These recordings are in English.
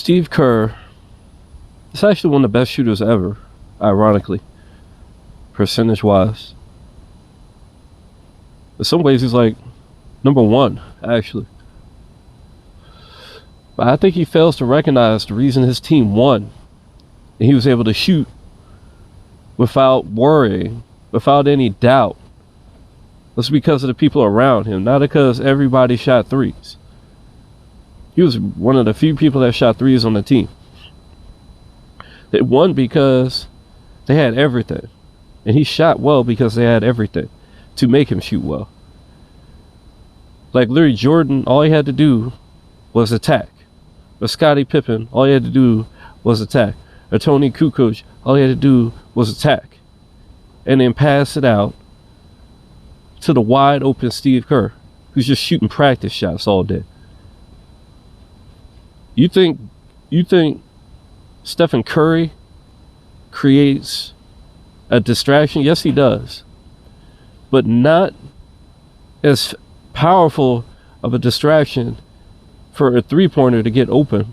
Steve Kerr is actually one of the best shooters ever, ironically, percentage-wise. In some ways, he's like number one, actually. But I think he fails to recognize the reason his team won, and he was able to shoot without worrying, without any doubt. That's because of the people around him, not because everybody shot threes. He was one of the few people that shot threes on the team. They won because they had everything. And he shot well because they had everything to make him shoot well. Like Larry Jordan, all he had to do was attack. Or Scottie Pippen, all he had to do was attack. Or Tony Kukoc, all he had to do was attack. And then pass it out to the wide open Steve Kerr, who's just shooting practice shots all day. You think Stephen Curry creates a distraction? Yes, he does. But not as powerful of a distraction for a three-pointer to get open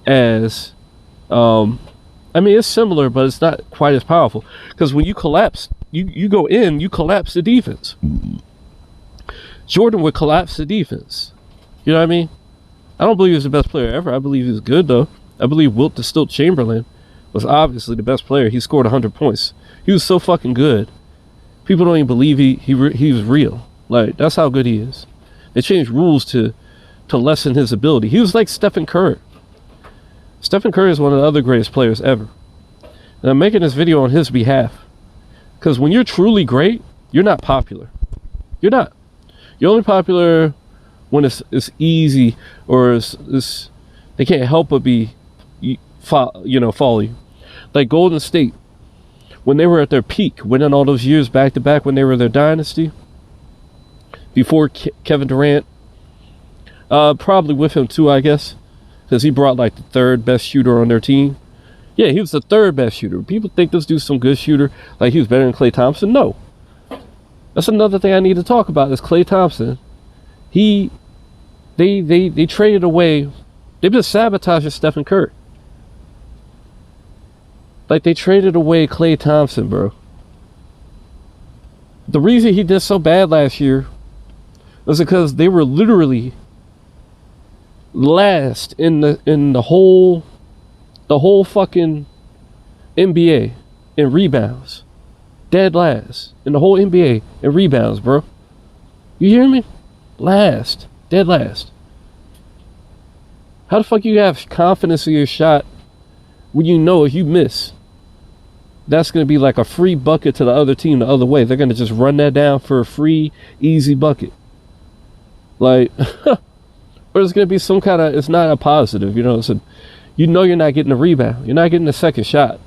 as, I mean, it's similar, but it's not quite as powerful. Because when you collapse, you go in, you collapse the defense. Jordan would collapse the defense. You know what I mean? I don't believe he was the best player ever. I believe he was good, though. I believe Wilt the Stilt Chamberlain was obviously the best player. He scored 100 points. He was so fucking good. People don't even believe he was real. Like, that's how good he is. They changed rules to lessen his ability. He was like Stephen Curry. Stephen Curry is one of the other greatest players ever. And I'm making this video on his behalf. Because when you're truly great, you're not popular. You're not. You're only popular when it's easy, or they can't help but follow you. Like Golden State, when they were at their peak, winning all those years back to back when they were their dynasty, before Kevin Durant, probably with him too, I guess, because he brought like the third best shooter on their team. Yeah, he was the third best shooter. People think this dude's some good shooter, like he was better than Klay Thompson. No. That's another thing I need to talk about is Klay Thompson. They traded away. They've been sabotaging Stephen Curry. Like, they traded away Klay Thompson, bro. The reason he did so bad last year was because they were literally last in the whole fucking NBA in rebounds. Dead last in the whole NBA in rebounds, bro. You hear me? Last. Dead last. How the fuck you have confidence in your shot when you know if you miss, that's going to be like a free bucket to the other team the other way? They're going to just run that down for a free, easy bucket. Like, or it's going to be some kind of, it's not a positive, you know? You know you're not getting a rebound. You're not getting a second shot.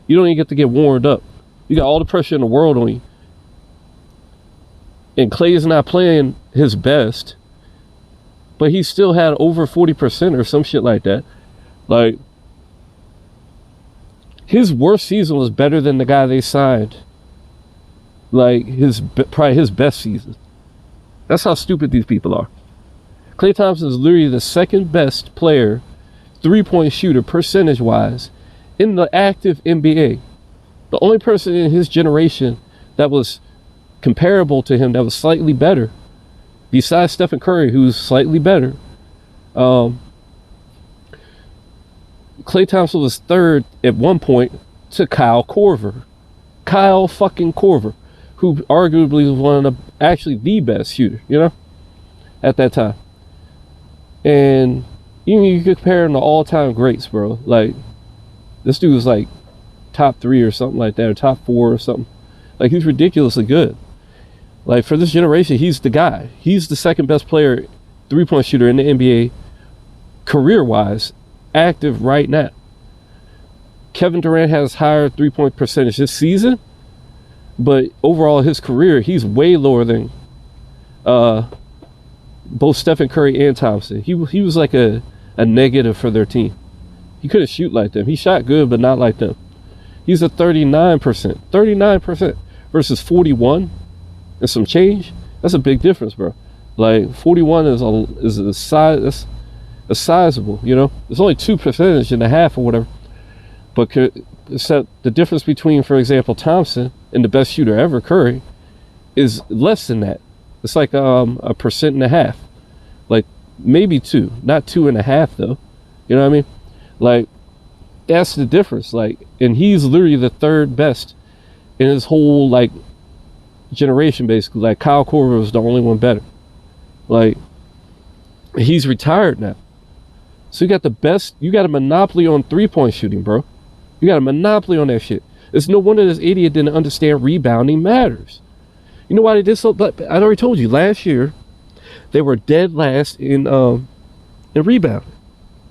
You don't even get to get warmed up. You got all the pressure in the world on you. And Klay's not playing his best, but he still had over 40% or some shit like that. Like, his worst season was better than the guy they signed. Like, probably his best season. That's how stupid these people are. Klay Thompson is literally the second best player, three-point shooter, percentage-wise, in the active NBA. The only person in his generation that was comparable to him, that was slightly better, besides Stephen Curry, who's slightly better, Klay Thompson was third at one point to Kyle Korver. Kyle fucking Korver, who arguably was one of the, actually the best shooter, you know, at that time. And you could compare him to all-time greats, bro. Like, this dude was like top 3 or something like that, or top 4 or something. Like, he's ridiculously good. Like, for this generation, he's the guy. He's the second best player, three-point shooter in the NBA, career-wise, active right now. Kevin Durant has higher three-point percentage this season, but overall his career, he's way lower than both Stephen Curry and Thompson. He was like a negative for their team. He couldn't shoot like them. He shot good, but not like them. He's a 39% versus 41 and some change. That's a big difference, bro. Like, 41 is a size. It's sizable, you know. It's only 2.5% or whatever. But except the difference between, for example, Thompson and the best shooter ever, Curry, is less than that. It's like 1.5%, like maybe 2, not 2.5 though. You know what I mean? Like that's the difference. Like, and he's literally the third best in his whole like generation, basically. Like Kyle Korver was the only one better. Like he's retired now, so you got the best. You got a monopoly on 3-point shooting, bro. You got a monopoly on that shit. It's no wonder this idiot didn't understand rebounding matters. You know why they did so? But I already told you last year they were dead last in rebounding.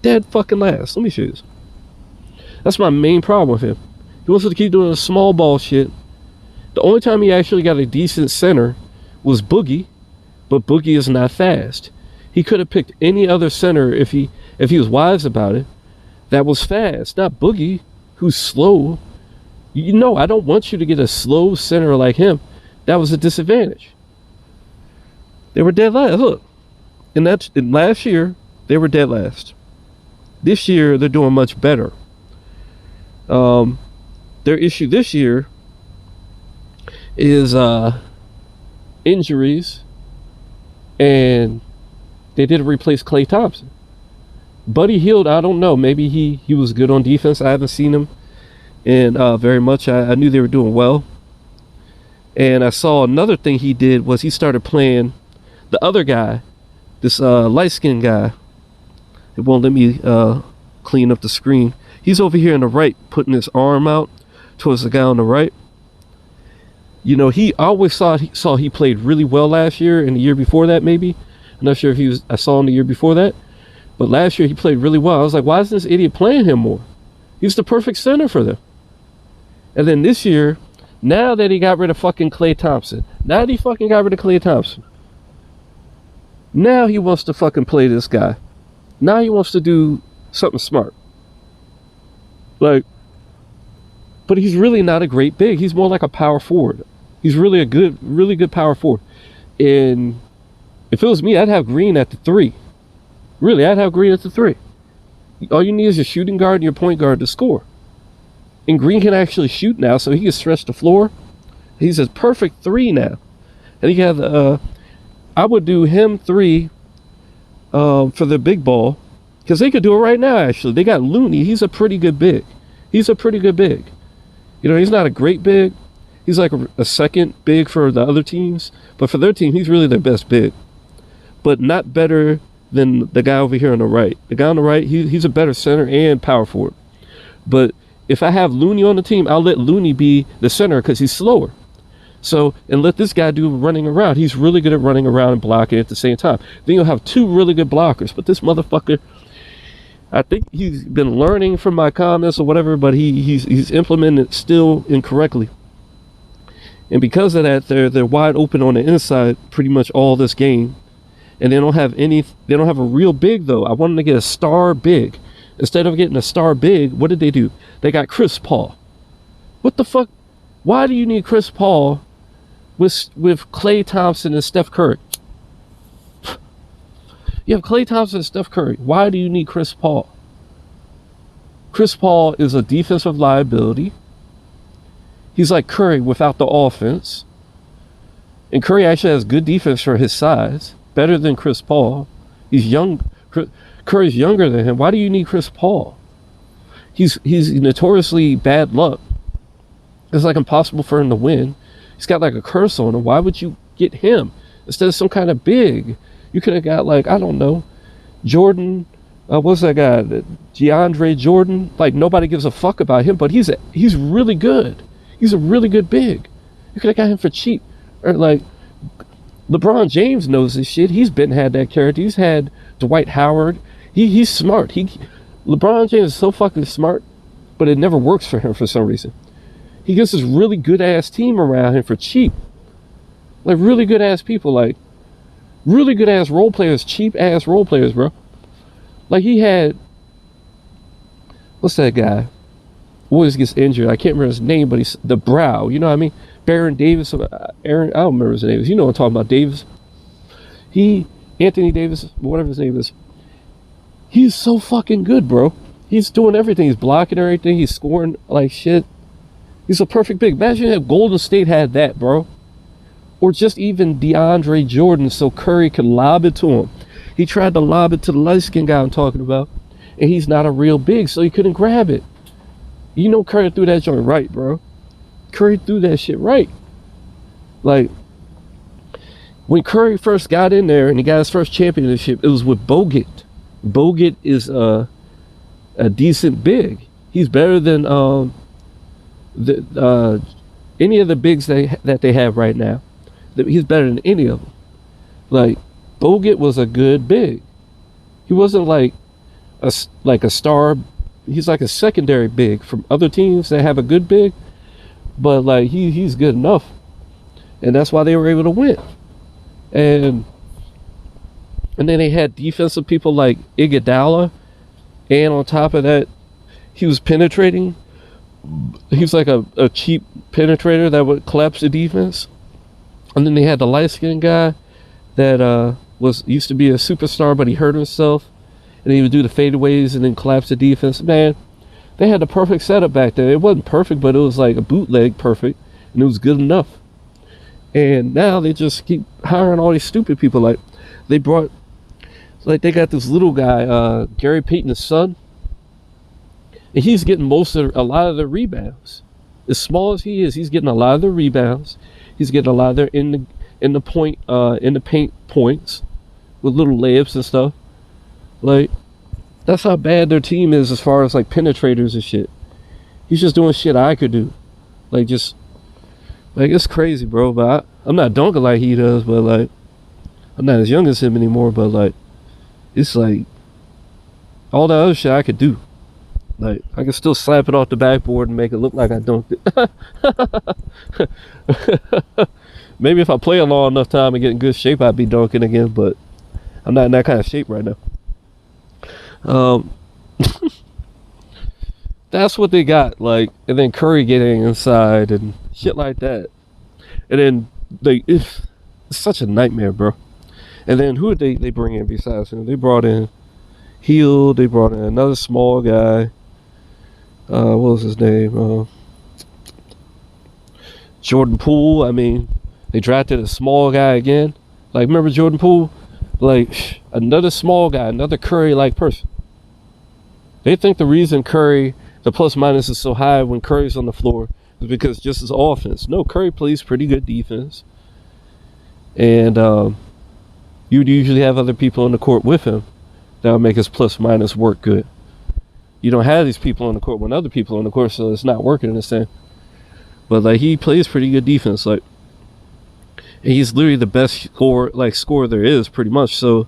Dead fucking last. Let me show you this. That's my main problem with him. He wants to keep doing the small ball shit. The only time he actually got a decent center was Boogie, but Boogie is not fast. He could have picked any other center if he was wise about it. That was fast, not Boogie, who's slow. You know, I don't want you to get a slow center like him. That was a disadvantage. They were dead last. Look, in last year they were dead last. This year they're doing much better. Their issue this year is injuries, and they didn't replace Klay Thompson. Buddy Hield, I don't know. Maybe he was good on defense. I haven't seen him in very much. I knew they were doing well. And I saw another thing he did was he started playing the other guy, this light-skinned guy. It won't let me clean up the screen. He's over here on the right, putting his arm out towards the guy on the right. You know, I always saw he played really well last year and the year before that, maybe. I'm not sure if I saw him the year before that. But last year he played really well. I was like, why isn't this idiot playing him more? He's the perfect center for them. And then this year, now that he got rid of fucking Klay Thompson, now he wants to fucking play this guy. Now he wants to do something smart. Like, but he's really not a great big. He's more like a power forward. He's really good power forward. And if it was me, I'd have Green at the 3. Really, I'd have Green at the 3. All you need is your shooting guard and your point guard to score. And Green can actually shoot now, so he can stretch the floor. He's a perfect 3 now. And he have I would do him 3 for the big ball, because they could do it right now. Actually, they got Looney. He's a pretty good big. You know, he's not a great big. He's like a second big for the other teams, but for their team, he's really their best big. But not better than the guy over here on the right. The guy on the right, he's a better center and power forward. But if I have Looney on the team, I'll let Looney be the center because he's slower. So, and let this guy do running around. He's really good at running around and blocking at the same time. Then you'll have 2 really good blockers. But this motherfucker, I think he's been learning from my comments or whatever, but he's implemented it still incorrectly. And because of that, they're wide open on the inside pretty much all this game. And they don't have a real big though. I wanted to get a star big. Instead of getting a star big, what did they do? They got Chris Paul. What the fuck? Why do you need Chris Paul with Klay Thompson and Steph Curry? You have Klay Thompson and Steph Curry. Why do you need Chris Paul? Chris Paul is a defensive liability. He's like Curry without the offense. And Curry actually has good defense for his size. Better than Chris Paul. He's young. Curry's younger than him. Why do you need Chris Paul? He's notoriously bad luck. It's like impossible for him to win. He's got like a curse on him. Why would you get him instead of some kind of big? You could have got, like, I don't know, Jordan. What's that guy? DeAndre Jordan. Like, nobody gives a fuck about him, but he's really good. He's a really good big. You could have got him for cheap. Or like LeBron James knows this shit. He's had that character. He's had Dwight Howard. He's smart. LeBron James is so fucking smart, but it never works for him for some reason. He gets this really good ass team around him for cheap. Like really good ass people, like really good ass role players, cheap ass role players, bro. Like he had, what's that guy? Always gets injured. I can't remember his name, but he's the Brow. You know what I mean? Baron Davis, Aaron. I don't remember his name. You know what I'm talking about, Davis. Anthony Davis, whatever his name is. He's so fucking good, bro. He's doing everything. He's blocking everything. He's scoring like shit. He's a perfect big. Imagine if Golden State had that, bro. Or just even DeAndre Jordan so Curry could lob it to him. He tried to lob it to the light-skinned guy I'm talking about. And he's not a real big, so he couldn't grab it. You know Curry threw that joint right, bro. Curry threw that shit right. Like, when Curry first got in there and he got his first championship, it was with Bogut. Bogut is a decent big. He's better than any of the bigs that they have right now. He's better than any of them. Like, Bogut was a good big. He wasn't like a star. He's like a secondary big from other teams that have a good big, but like he's good enough, and that's why they were able to win. And then they had defensive people like Iguodala, and on top of that, he was penetrating. He was like a cheap penetrator that would collapse the defense. And then they had the light-skinned guy that used to be a superstar, but he hurt himself, and he would do the fadeaways and then collapse the defense. Man, they had the perfect setup back there. It wasn't perfect, but it was like a bootleg perfect, and it was good enough. And now they just keep hiring all these stupid people. Like they got this little guy, Gary Payton's son, and he's getting a lot of the rebounds. As small as he is, he's getting a lot of the rebounds. He's getting a lot of their in the paint points with little layups and stuff. Like, that's how bad their team is as far as like penetrators and shit. He's just doing shit I could do. Like, just like, it's crazy, bro. But I'm not dunking like he does, but like, I'm not as young as him anymore, but like, it's like all that other shit I could do. Like, I can still slap it off the backboard and make it look like I dunked it. Maybe if I play a long enough time and get in good shape, I'd be dunking again, but I'm not in that kind of shape right now. That's what they got, like, and then Curry getting inside and shit like that. And then it's such a nightmare, bro. And then who did they bring in besides him? They brought in Hield, they brought in another small guy. What was his name? Jordan Poole. I mean, they drafted a small guy again. Like, remember Jordan Poole? Like, another small guy, another Curry-like person. They think the reason Curry, the plus minus is so high when Curry's on the floor is because just his offense. No, Curry plays pretty good defense. And you'd usually have other people on the court with him that would make his plus minus work good. You don't have these people on the court when other people on the court, so it's not working in the same. But like, he plays pretty good defense, like, and he's literally the best scorer there is, pretty much. So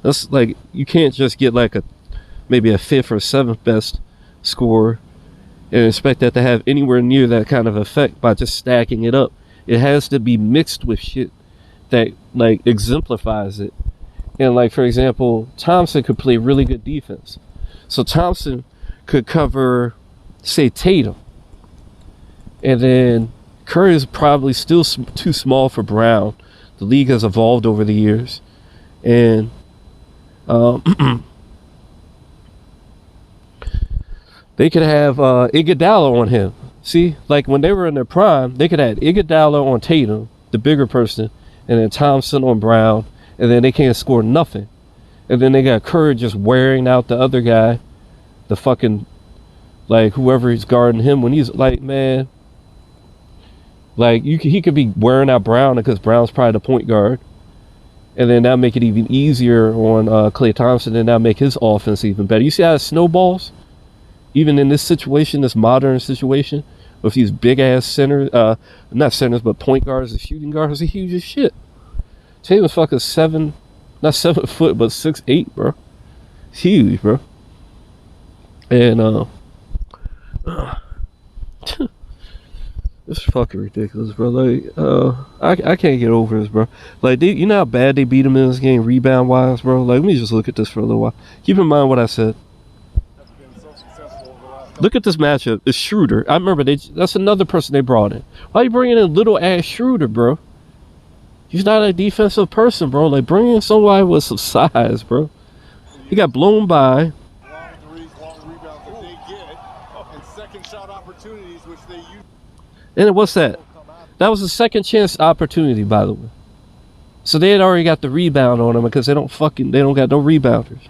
that's like, you can't just get like maybe a 5th or 7th best scorer and expect that to have anywhere near that kind of effect by just stacking it up. It has to be mixed with shit that like exemplifies it. And like, for example, Thompson could play really good defense. So Thompson could cover, say, Tatum. And then Kerr is probably still too small for Brown. The league has evolved over the years. And they could have Iguodala on him. See, like when they were in their prime, they could have Iguodala on Tatum, the bigger person, and then Thompson on Brown, and then they can't score nothing. And then they got Kerr just wearing out the other guy, the fucking, like, whoever he's guarding him, when he's like, man, like, he could be wearing out Brown because Brown's probably the point guard. And then that'll make it even easier on Klay Thompson, and that'll make his offense even better. You see how it snowballs? Even in this situation, this modern situation, with these big-ass centers, not centers, but point guards and shooting guards, are huge as shit. Tatum's fucking not 7 foot, but 6'8", bro. It's huge, bro. And it's fucking ridiculous, bro. Like, I can't get over this, bro. Like, you know how bad they beat him in this game, rebound wise, bro. Like, let me just look at this for a little while. Keep in mind what I said. Look at this matchup. It's Schroeder. I remember that's another person they brought in. Why are you bringing in little ass Schroeder, bro? He's not a defensive person, bro. Like, bring in somebody with some size, bro. He got blown by. And what's that? That was a second chance opportunity, by the way. So they had already got the rebound on him because they don't got no rebounders.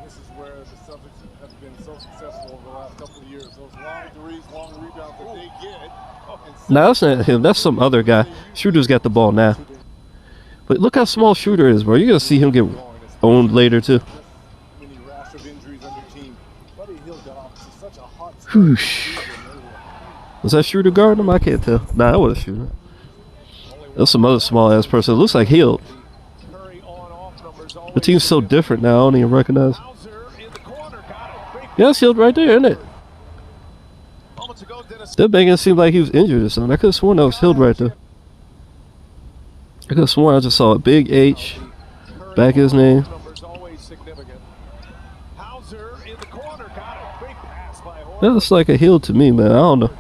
This is where the Celtics have been so successful over the last couple of years. Those long threes, long rebounds that they get. Now that's not him. That's some other guy. Shooter's got the ball now. But look how small Shooter is, bro. You're gonna see him get owned later too. Whoosh. Was that Shooter guarding him? I can't tell. Nah, that wasn't Shooter. That's some other small ass person. It looks like Hield. The team's so different now. I don't even recognize. Yeah, it's Hield right there, isn't it? That banging seemed like he was injured or something. I could have sworn that was Hield right there. I could have sworn I just saw a big H back his name. That looks like a Hield to me, man. I don't know.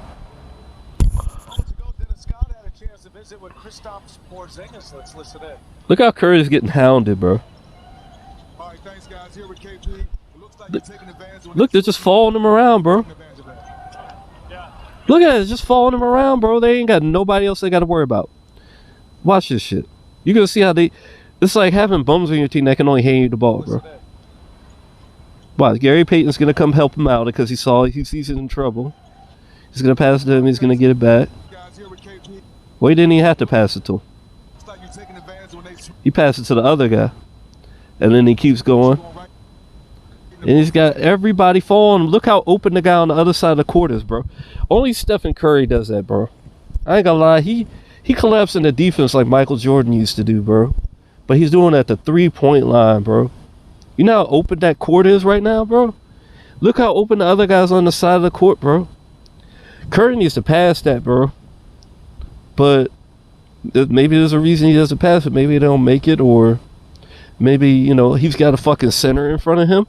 Look how Kerr is getting hounded, bro. Look, they're just following him around, bro. Look at it, just following him around, bro. They ain't got nobody else they got to worry about. Watch this shit. You're gonna see how it's like having bums on your team that can only hand you the ball, bro. Watch, Gary Payton's gonna come help him out because he sees he's in trouble. He's gonna pass it to him. He's gonna get it back. Well, he didn't even have to pass it to him. He passed it to the other guy, and then he keeps going. And he's got everybody following him. Look how open the guy on the other side of the court is, bro. Only Stephen Curry does that, bro. I ain't gonna lie. He collapsed in the defense like Michael Jordan used to do, bro. But he's doing it at the 3-point line, bro. You know how open that court is right now, bro? Look how open the other guys on the side of the court, bro. Curry needs to pass that, bro. But maybe there's a reason he doesn't pass it. Maybe they don't make it, or maybe, you know, he's got a fucking center in front of him,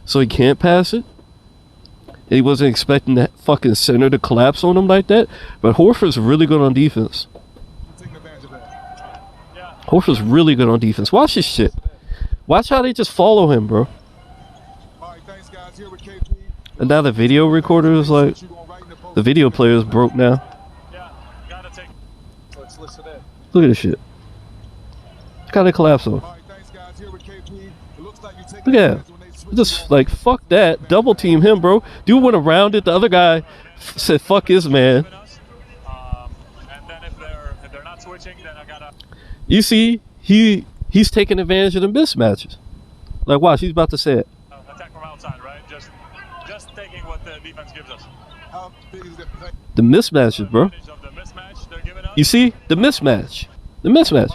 so he can't pass it. He wasn't expecting that fucking center to collapse on him like that. But Horford's really good on defense. Horford's really good on defense. Watch this shit. Watch how they just follow him, bro. And now the video recorder is like, the video player is broke now. Look at this shit. Look how they collapse on him. Look at him. Just like, fuck that. Double team him, bro. Dude went around it. The other guy said, fuck his man. You see, he's taking advantage of the mismatches. Like, watch, he's about to say it. Attack from outside, right? Just taking what the defense gives us. The mismatches, bro. You see, the mismatch. The mismatch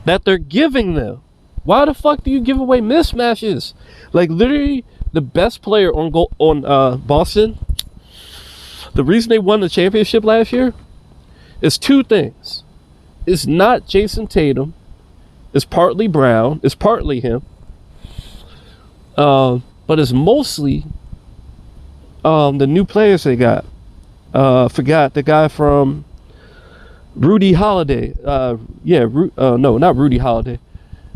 that they're giving them. Why the fuck do you give away mismatches? Like, literally, the best player on Boston, the reason they won the championship last year is two things. It's not Jason Tatum. It's partly Brown. It's partly him. But it's mostly the new players they got. Forgot the guy from Rudy Holiday. No, not Rudy Holiday.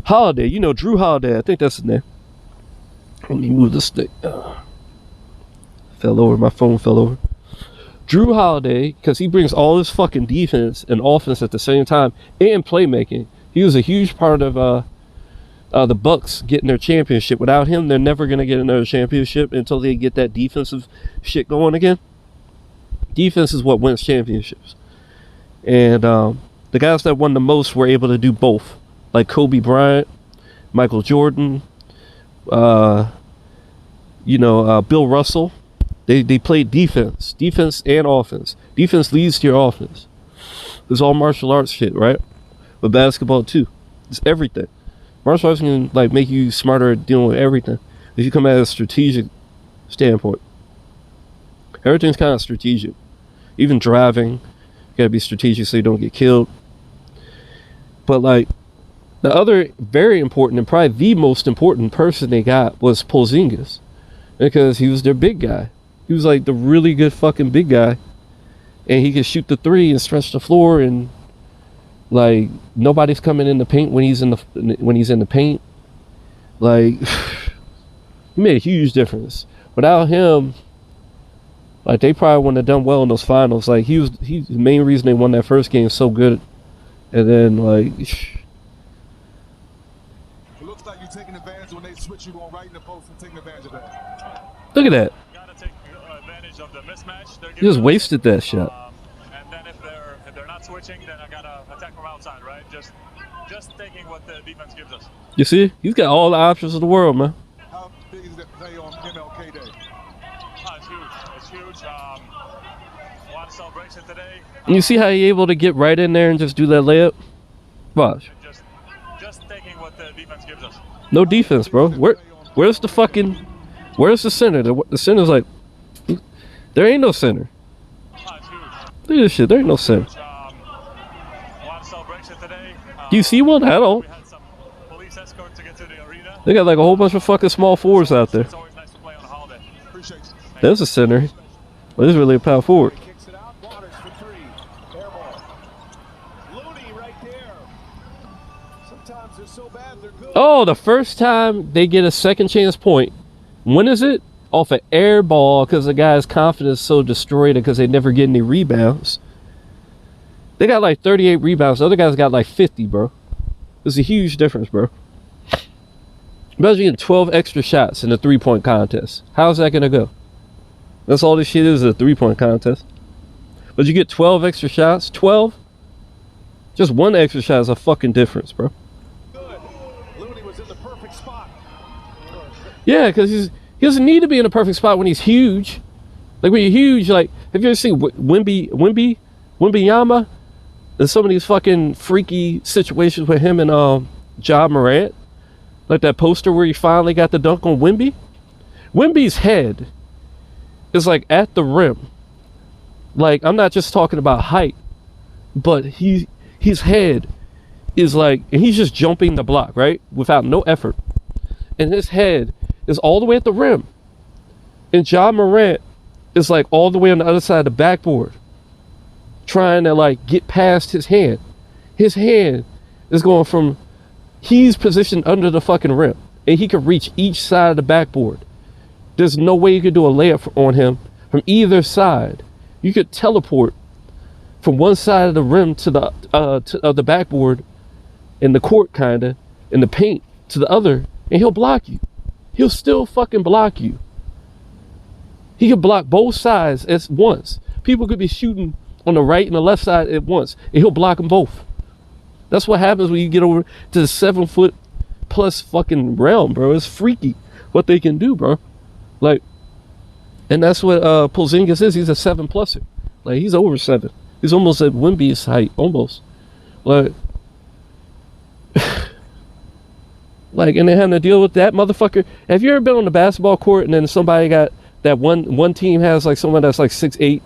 Holiday, you know, Drew Holiday. I think that's his name. Let me move this thing. Fell over. My phone fell over. Drew Holiday, because he brings all this fucking defense and offense at the same time, and playmaking. He was a huge part of the Bucks getting their championship. Without him, they're never going to get another championship until they get that defensive shit going again. Defense is what wins championships. And the guys that won the most were able to do both. Like Kobe Bryant, Michael Jordan, Bill Russell. They played defense and offense. Defense leads to your offense. It's all martial arts shit, right? But basketball too. It's everything. Martial arts can like make you smarter at dealing with everything if you come at a strategic standpoint. Everything's kind of strategic. Even driving, you gotta be strategic so you don't get killed. But like, the other very important and probably the most important person they got was Porzingis, because he was their big guy. He was like the really good fucking big guy, and he could shoot the three and stretch the floor, and like nobody's coming in the paint when he's in the paint. Like, he made a huge difference. Without him, like, they probably wouldn't have done well in those finals. Like, he's the main reason they won that first game so good. And then, like, It looks like you're taking advantage when they switch you on right in the post and taking advantage of that. look at that. Gotta take advantage of the mismatch. He just wasted that shot. And then if they're not switching, then I gotta attack from outside, right? Just taking what the defense gives us. You see? He's got all the options in the world, man. How big is that play on MLK Day? It's huge. It's huge. A lot of celebration today. And you see how he able to get right in there and just do that layup? Watch. Just taking what the defense gives us. No defense, bro. Where's the center? The center's like, there ain't no center. It's huge. Look at this shit. There ain't no center. A lot of celebration today. Do you see one? I don't. We had some police escort to get to the arena. They got like a whole bunch of fucking small forwards out there. It's always nice to play on a holiday. Appreciate you. There's a center. Well, this is really a power forward. Kicks it out. Waters for three. Air ball. Looney right there. Sometimes they're so bad they're good. Oh, the first time they get a second chance point. When is it? Off an air ball because the guy's confidence is so destroyed because they never get any rebounds. They got like 38 rebounds. The other guys got like 50, bro. There's a huge difference, bro. Imagine getting 12 extra shots in a 3-point contest. How's that going to go? That's all this shit is a 3-point contest. But you get 12 extra shots? 12? Just one extra shot is a fucking difference, bro. Good. Looney was in the perfect spot. Yeah, because he doesn't need to be in a perfect spot when he's huge. Like when you're huge, like, have you ever seen Wembanyama? There's some of these fucking freaky situations with him and Ja Morant. Like that poster where he finally got the dunk on Wemby. Wemby's head is like at the rim. Like, I'm not just talking about height, but his head is like, and he's just jumping the block, right? Without no effort. And his head is all the way at the rim. And Ja Morant is like all the way on the other side of the backboard, trying to like get past his hand. His hand is going from, he's positioned under the fucking rim, and he can reach each side of the backboard. There's no way you could do a layup on him from either side. You could teleport from one side of the rim to the backboard in the court, kinda, in the paint, to the other, and he'll block you. He'll still fucking block you. He could block both sides at once. People could be shooting on the right and the left side at once, and he'll block them both. That's what happens when you get over to the 7-foot plus fucking realm, bro. It's freaky what they can do, bro. Like, and that's what Porzingis is. He's a 7-pluser. Like, he's over 7. He's almost at Wemby's height, almost. Like, and they having to deal with that motherfucker. Have you ever been on the basketball court and then somebody got that one team has like someone that's like 6'8",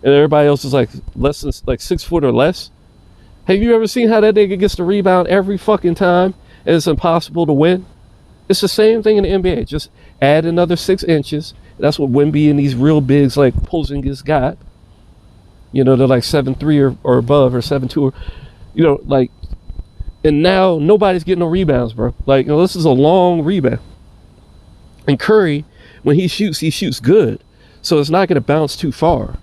and everybody else is like less than like 6 foot or less? Have you ever seen how that nigga gets the rebound every fucking time and it's impossible to win? It's the same thing in the NBA. Just add another 6 inches. That's what Wemby and these real bigs like Porzingis got. You know, they're like 7'3" or above, or 7'2", or, you know, like, and now nobody's getting no rebounds, bro. Like, you know, this is a long rebound. And Curry, when he shoots good. So it's not going to bounce too far.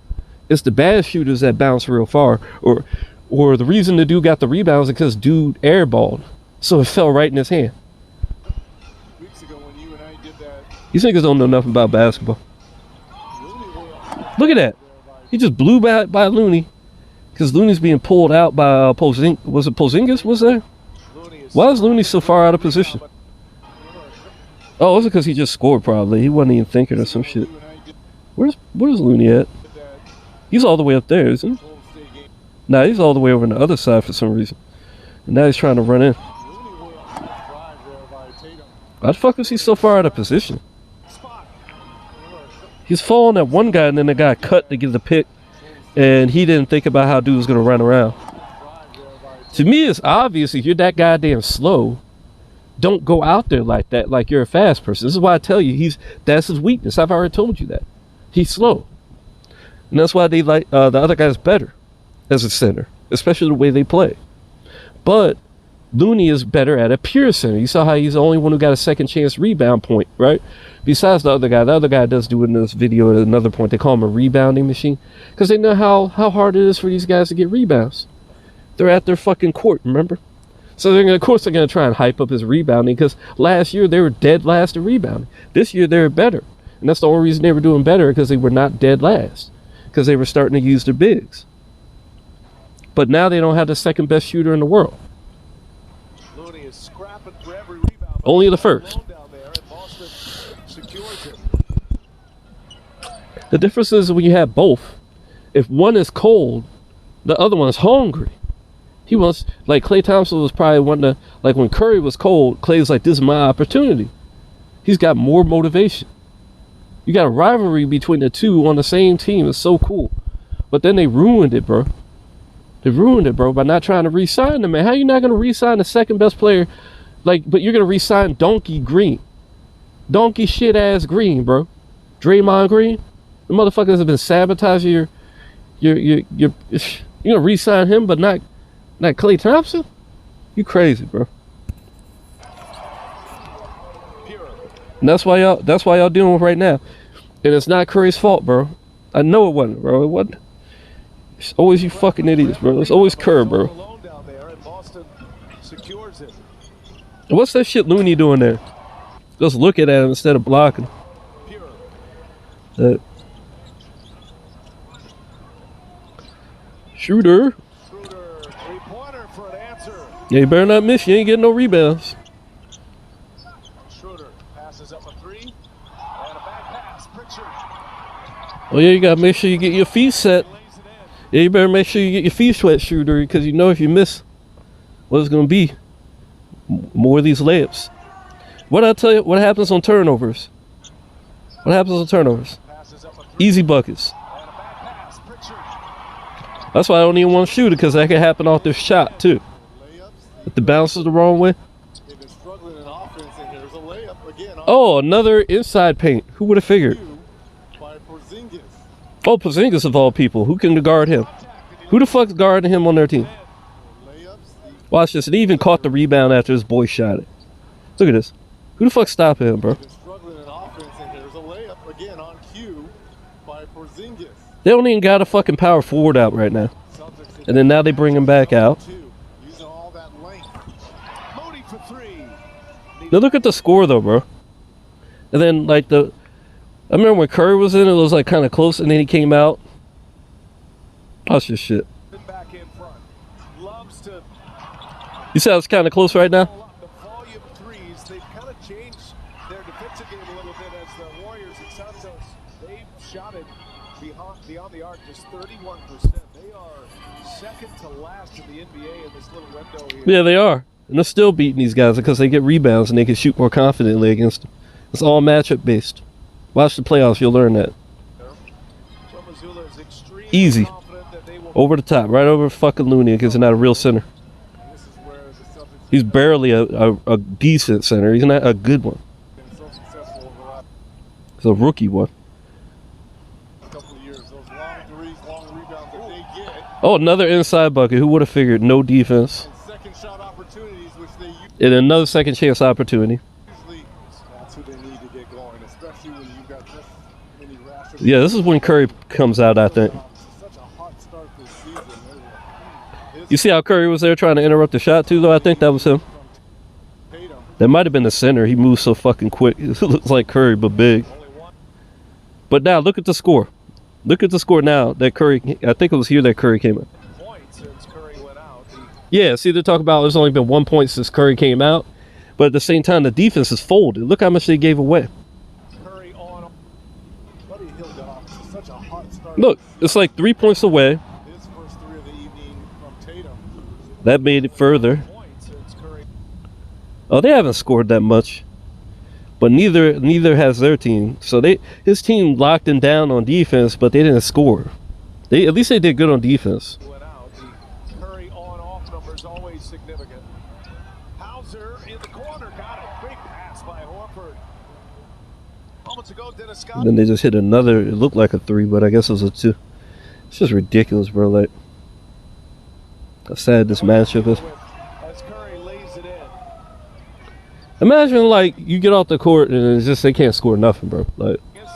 It's the bad shooters that bounce real far. Or the reason the dude got the rebounds is because dude airballed. So it fell right in his hand. Weeks ago when you and I did that, These niggas don't know nothing about basketball. Look at that. He just blew by Looney. Because Looney's being pulled out by Porzingis. Was it Porzingis was there? Why is Looney so far out of position? Oh, was it because he just scored probably? He wasn't even thinking or some shit. Where's Looney at? He's all the way up there, isn't he? Nah, he's all the way over on the other side for some reason. And now he's trying to run in. Why the fuck was he so far out of position? He's falling at one guy and then the guy cut to get the pick. And he didn't think about how dude was going to run around. To me, it's obvious if you're that goddamn slow, don't go out there like that, like you're a fast person. This is why I tell you, that's his weakness. I've already told you that. He's slow. And that's why they like the other guy's better as a center, especially the way they play. But Looney is better at a pure center. You saw how he's the only one who got a second chance rebound point, right? Besides the other guy. The other guy does do it in this video at another point. They call him a rebounding machine because they know how hard it is for these guys to get rebounds. They're at their fucking court, remember? So of course they're going to try and hype up his rebounding because last year they were dead last in rebounding. This year they're better. And that's the only reason they were doing better, because they were not dead last. Because they were starting to use their bigs. But now they don't have the second best shooter in the world. Looney is scrapping for every rebound. Only the first. The difference is when you have both, if one is cold, the other one is hungry. He wants, like Klay Thompson was probably one of the, like when Curry was cold, Klay's like, this is my opportunity. He's got more motivation. You got a rivalry between the two on the same team. It's so cool. But then they ruined it, bro. They ruined it, bro, by not trying to re-sign them, man. How you not going to re-sign the second best player? Like, but you're going to re-sign Donkey Green. Donkey shit-ass Green, bro. Draymond Green. The motherfuckers have been sabotaging you're going to re-sign him, but not Klay Thompson? You crazy, bro. And that's why y'all dealing with right now. And it's not Curry's fault, bro. I know it wasn't, bro. It wasn't. It's always you fucking idiots, bro. It's always Kerr, bro. And what's that shit Looney doing there? Just looking at him instead of blocking. Shooter. Yeah, you better not miss. You ain't getting no rebounds. Oh yeah, you gotta make sure you get your feet set. Yeah, you better make sure you get your feet wet, Shooter, because you know if you miss, what it's gonna be? More of these layups. What I tell you? What happens on turnovers? What happens on turnovers? Easy buckets. That's why I don't even want to shoot it, because that can happen off their shot too. If the bounce is the wrong way. Oh, another inside paint. Who would have figured? Oh, Porzingis of all people. Who can guard him? Who the fuck's guarding him on their team? Watch this. And he even caught the rebound after his boy shot it. Look at this. Who the fuck's stopping him, bro? They don't even got a fucking power forward out right now. And then now they bring him back out. Now look at the score though, bro. And then like I remember when Curry was in, it was like kind of close, and then he came out. Watch this shit. You see how it's kind of close right now? They've kind of changed their defensive game a little bit as the Warriors and Santos, they've shot it beyond the arc just 31%. They are second to last in the NBA in this little window here. Yeah, they are. And they're still beating these guys because they get rebounds and they can shoot more confidently against them. It's all matchup based. Watch the playoffs, you'll learn that. Easy. Over the top, right over fucking Looney, because he's not a real center. He's barely a decent center. He's not a good one. He's a rookie one. Oh, another inside bucket. Who would have figured? No defense. And another second chance opportunity. Yeah, this is when Curry comes out, I think. You see how Curry was there trying to interrupt the shot too, though? I think that was him. That might have been the center. He moves so fucking quick. It looks like Curry, but big. But now, look at the score. Look at the score now that Curry, I think it was here that Curry came out. Yeah, see, they're talking about there's only been 1 point since Curry came out. But at the same time, the defense is folded. Look how much they gave away. Look, it's like 3 points away. That made it further. Oh, they haven't scored that much. But neither has their team. So his team locked him down on defense, but they didn't score. At least they did good on defense. Curry on-off numbers always significant. Hauser in the corner, got it. Great pass by Horford. Moments ago, Dennis Scott. Then they just hit another. It looked like a 3, but I guess it was a 2. It's just ridiculous, bro. Like, how sad this matchup is. As Curry lays Imagine like you get off the court and it's just they can't score nothing, bro. Like, In and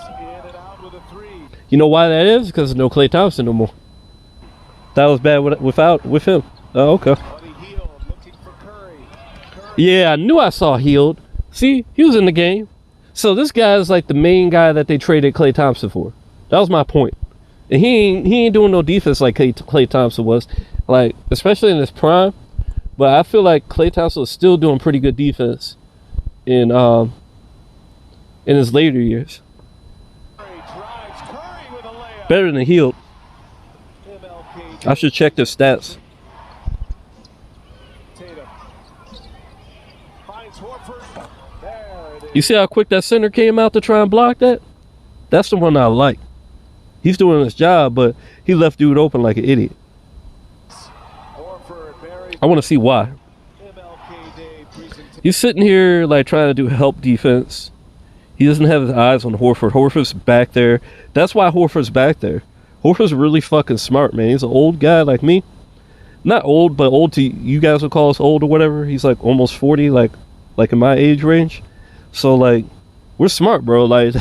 out with a three. you know why that is? Because there's no Klay Thompson no more. That was bad with him. Oh, okay. Buddy Hield looking for Curry. Yeah, I knew I saw Healed. See, he was in the game. So this guy is like the main guy that they traded Klay Thompson for. That was my point. And he ain't doing no defense like Klay Thompson was, like especially in his prime. But I feel like Klay Thompson was still doing pretty good defense in his later years. Curry drives Curry with a layup. Better than Healed. MLK I should check their stats. Tatum finds Horford. There it is. You see how quick that center came out to try and block that? That's the one I like. He's doing his job, but he left dude open like an idiot. Horford buries I want to see why. MLK Day presentation. He's sitting here like trying to do help defense. He doesn't have his eyes on Horford. Horford's back there. That's why Horford's back there. Horford's really fucking smart, man. He's an old guy like me. Not old, but old to you guys would call us old or whatever. He's like almost 40, like in my age range. So like, we're smart, bro. Like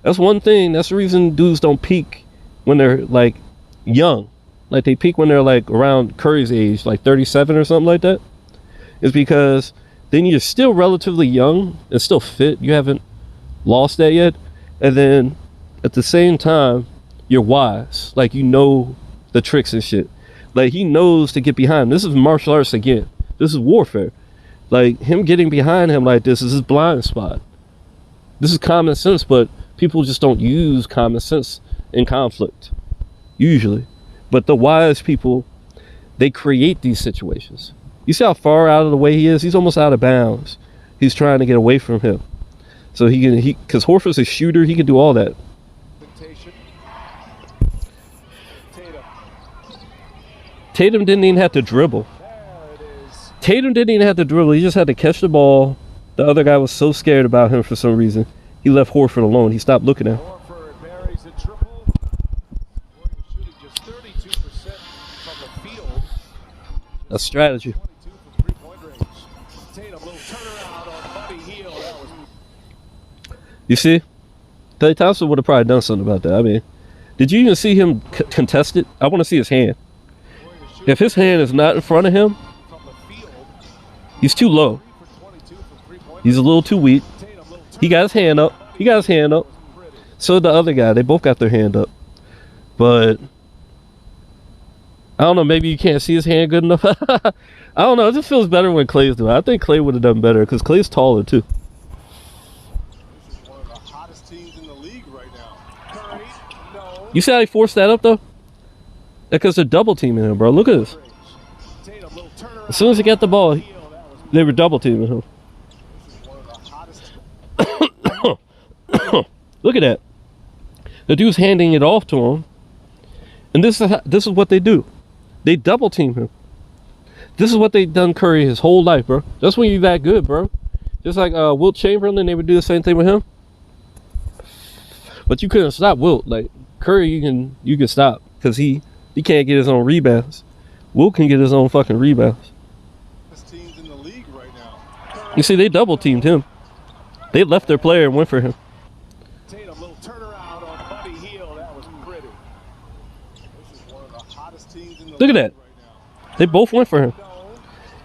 that's one thing. That's the reason dudes don't peak when they're like young. Like they peak when they're like around Curry's age, like 37 or something like that. Is because then you're still relatively young and still fit. You haven't lost that yet. And then at the same time, you're wise. Like you know the tricks and shit. Like he knows to get behind. This is martial arts again. This is warfare. Like him getting behind him like this is his blind spot. This is common sense, but people just don't use common sense in conflict. Usually. But the wise people, they create these situations. You see how far out of the way he is? He's almost out of bounds. He's trying to get away from him. So because Horford's a shooter, he can do all that. Tatum didn't even have to dribble. There it is. Tatum didn't even have to dribble. He just had to catch the ball. The other guy was so scared about him for some reason. He left Horford alone. He stopped looking at him. Horford buries a triple. Warriors shooting just 32% from the field. A strategy. 22 from three-point range. Tatum, little turnaround on Buddy Hield. That was You see? Klay Thompson would have probably done something about that. I mean, did you even see him contest it? I want to see his hand. Warriors shooting If his hand is not in front of him, from the field. he's too low. 3 for 22 from three-point He's a little too weak. range. Tatum, little He got his hand up. He got his hand up. pretty. So did the other guy. They both got their hand up. But I don't know. Maybe you can't see his hand good enough. I don't know. It just feels better when Klay's doing it. I think Klay would have done better because Klay's taller too. This is one of the hottest teams in the league right now. Curry, no. You see how he forced that up though? Because they're double teaming him, bro. Look at this. Tatum, little turnaround. As soon as he got the ball, Hield, that was they were double teaming him. this is one of the hottest. Look at that. The dude's handing it off to him, and this is what they do. They double team him. This is what they've done Curry his whole life, bro. That's when you're that good, bro. Just like Wilt Chamberlain, they would do the same thing with him. But you couldn't stop Wilt. Like Curry, you can stop because he can't get his own rebounds. Wilt can get his own fucking rebounds. Hottest teams in the league right now. Curry, You see, they double teamed him. They left their player and went for him. Tatum, little turnaround on Buddy Hield. That was pretty. This is one of the hottest teams in the Look at league that. right now. They both went for him. No.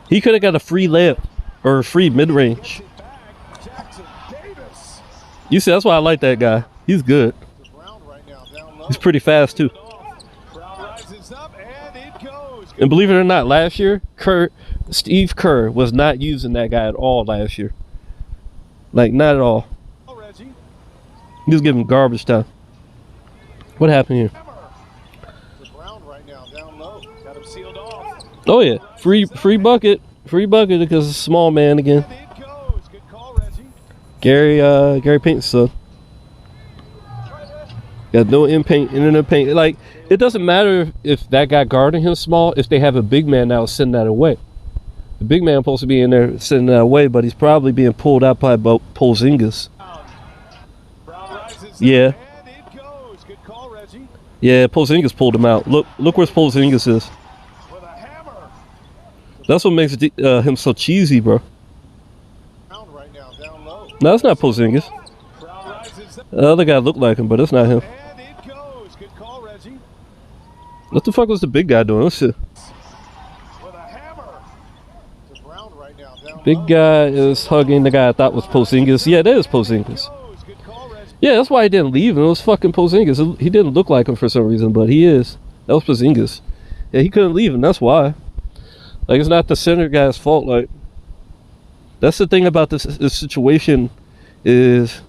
He could have got a free layup or a free mid-range. Gets it back. Jackson Davis. You see, that's why I like that guy. He's good. To Brown right now, down low. He's pretty fast too. Brown rises up and it goes. And believe it or not, last year, Steve Kerr was not using that guy at all last year. Like, not at all. Oh, Reggie. He was giving garbage time. What happened here? Hammer. To Brown right now, down low. Got him sealed off. Oh yeah, free bucket because it's a small man again. And it goes. Good call, Reggie. Gary Payton's son. Got no in the paint. Like, it doesn't matter if that guy guarding him small, if they have a big man now sending that away. The big man supposed to be in there sending that away, but he's probably being pulled out by Porzingis. Brown rises up Yeah. and it goes. Good call, Reggie. Yeah, Porzingis pulled him out. Look where Porzingis is. With a hammer. That's what makes him so cheesy, bro. Brown right No, it's not Porzingis. Brown rises up, The other guy looked like him, but it's not him. and it goes. Good call, Reggie. What the fuck was the big guy doing? Let's see. With a hammer. To Brown right now. Down Big low. guy is hugging the guy I thought was Porzingis. Yeah, that is Porzingis. Goes. Good call, Reggie. Yeah, that's why he didn't leave him. It was fucking Porzingis. He didn't look like him for some reason, but he is. That was Porzingis. Yeah, he couldn't leave him. That's why. Like, it's not the center guy's fault. Like, that's the thing about this situation is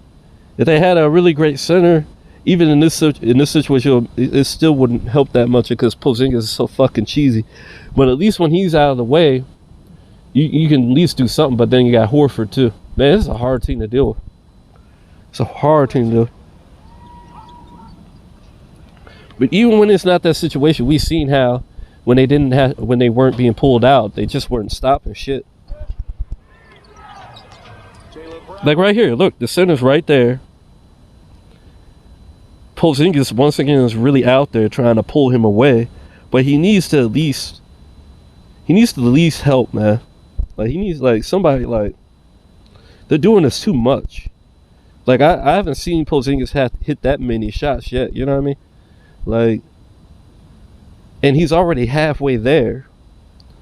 if they had a really great center, even in this situation, it still wouldn't help that much because Porzingis is so fucking cheesy. But at least when he's out of the way, you can at least do something. But then you got Horford too. Man, this is a hard team to deal with. It's a hard team to do. But even when it's not that situation, we've seen how when they weren't being pulled out, they just weren't stopping shit. Jaylen Brown. Like right here, look, the center's right there. Porzingis once again is really out there trying to pull him away, but he needs to at least help, man. Like he needs like somebody like they're doing this too much. Like I haven't seen Porzingis hit that many shots yet. You know what I mean? Like, and he's already halfway there.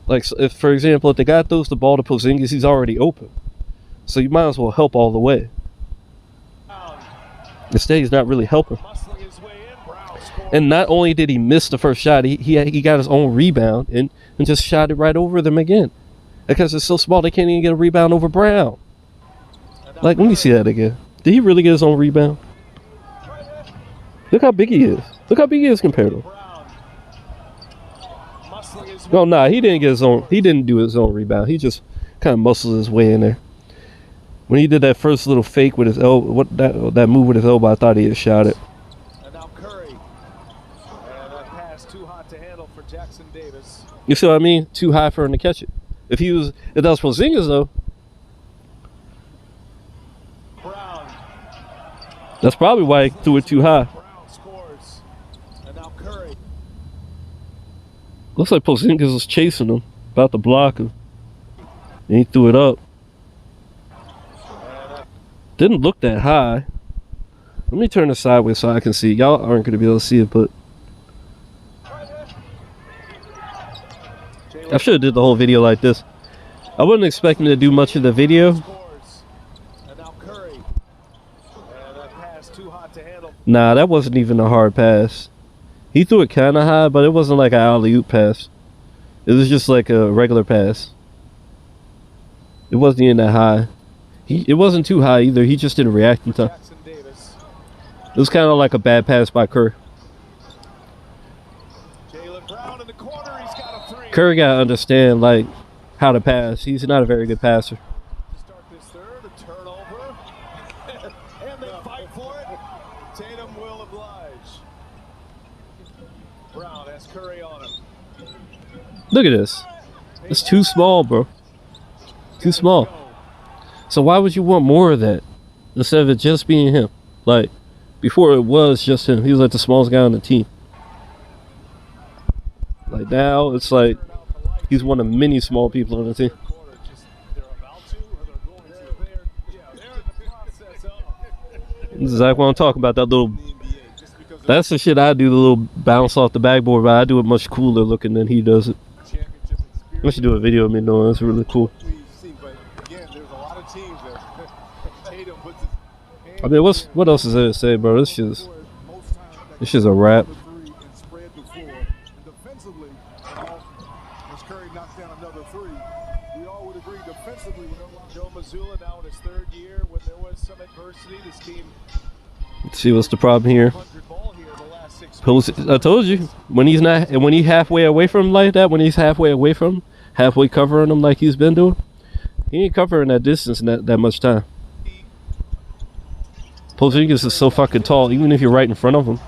Like, if for example, if the guy throws the ball to Porzingis, he's already open. So you might as well help all the way. Instead, he's not really helping. Hustling his way in. Brown scores. And not only did he miss the first shot, he got his own rebound and just shot it right over them again. Because it's so small, they can't even get a rebound over Brown. Like, let me see that again. Did he really get his own rebound? Look how big he is. Look how big he is compared to him. Brown. Muscling his way. No, nah, he didn't get his own. He didn't do his own rebound. He just kind of muscled his way in there. When he did that first little fake with his elbow, that move with his elbow, I thought he had shot it. And now Curry. And a pass too hot to handle for Jackson Davis. You see what I mean? Too high for him to catch it. If that was Porzingis though, Brown. that's probably why he threw it too high. Brown scores. And now Curry. Looks like Porzingis was chasing him, about to block him, and he threw it up. Didn't look that high. Let me turn it sideways so I can see. Y'all aren't going to be able to see it, but I should have did the whole video like this. I wasn't expecting to do much of the video. Scores. And now Curry. And a pass too hot to handle. Nah, that wasn't even a hard pass. He threw it kind of high, but it wasn't like an alley-oop pass. It was just like a regular pass. It wasn't even that high. It wasn't too high either. He just didn't react in time. Jackson Davis. It was kind of like a bad pass by Kerr. Jaylen Brown in the corner. He's got a three. Kerr gotta understand like how to pass. He's not a very good passer. To start this third, a turnover. And they fight for it. Tatum will oblige. Brown has Curry on him. Look at this. It's too small, bro. Too small. So why would you want more of that instead of it just being him? Like before, it was just him. He was like the smallest guy on the team. Like now, it's like he's one of many small people on the team. They're about to, or they're going to. They're in the process of. This is exactly what I'm talking about. That little. That's the shit I do. The little bounce off the backboard, but I do it much cooler looking than he does it. I should do a video of me doing it. It's really cool. I mean, what else is there to say, bro? This shit's a wrap. Defensively, as Curry knocked down another three, we all would agree defensively. Joe Mazzulla now in his third year, when there was some adversity, this team. Let's see what's the problem here. 100 ball here the last 6 weeks. I told you when he's halfway away from him like that, when he's halfway away from him, halfway covering him like he's been doing, he ain't covering that distance in that much time. Porzingis is so fucking tall, even if you're right in front of him,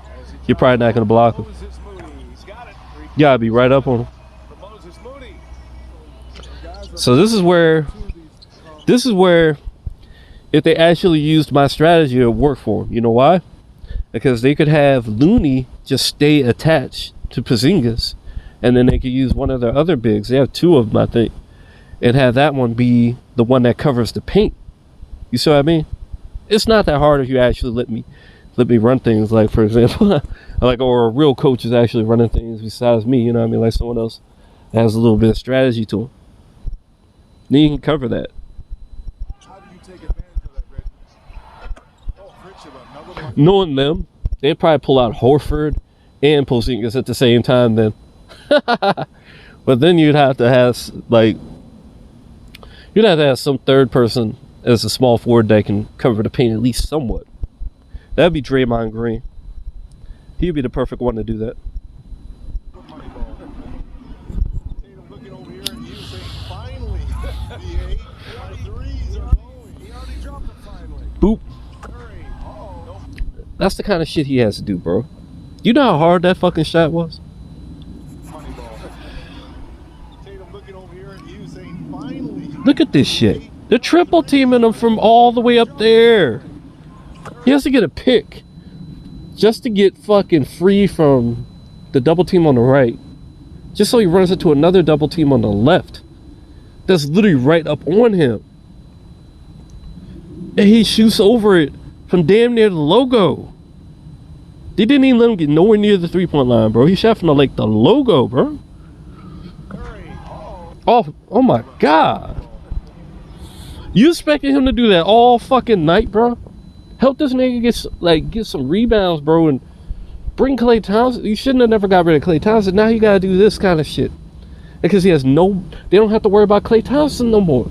you're probably not going to block him. You gotta be right up on him. So this is where, if they actually used my strategy, it would work for them. You know why? Because they could have Looney just stay attached to Porzingis, and then they could use one of their other bigs. They have two of them, I think, and have that one be the one that covers the paint. You see what I mean? It's not that hard if you actually let me run things. Like, for example, like, or a real coach is actually running things besides me. You know what I mean? Like someone else that has a little bit of strategy to them. Then you can cover that. How do you take advantage of that, Reggie? Oh, Pritchard, another one. Knowing them, they'd probably pull out Horford and Porzingis at the same time then. But then you'd have to have some third person as a small forward that can cover the paint at least somewhat. That'd be Draymond Green. He'd be the perfect one to do that. Tatum looking over here and you saying, finally, the threes are going. He already dropped it finally. Boop. Curry. Oh, That's the kind of shit he has to do, bro. You know how hard that fucking shot was? money ball. Tatum looking over here and you saying, finally. Look at this shit. They're triple teaming him from all the way up there. He has to get a pick just to get fucking free from the double team on the right. Just so he runs into another double team on the left. That's literally right up on him. And he shoots over it from damn near the logo. They didn't even let him get nowhere near the 3-point line, bro. He shot from the logo, bro. Curry. Oh my God. You expected him to do that all fucking night, bro? Help this nigga get some rebounds, bro, and bring Klay Thompson. You shouldn't have never got rid of Klay Thompson. Now you gotta do this kind of shit. Because they don't have to worry about Klay Thompson no more.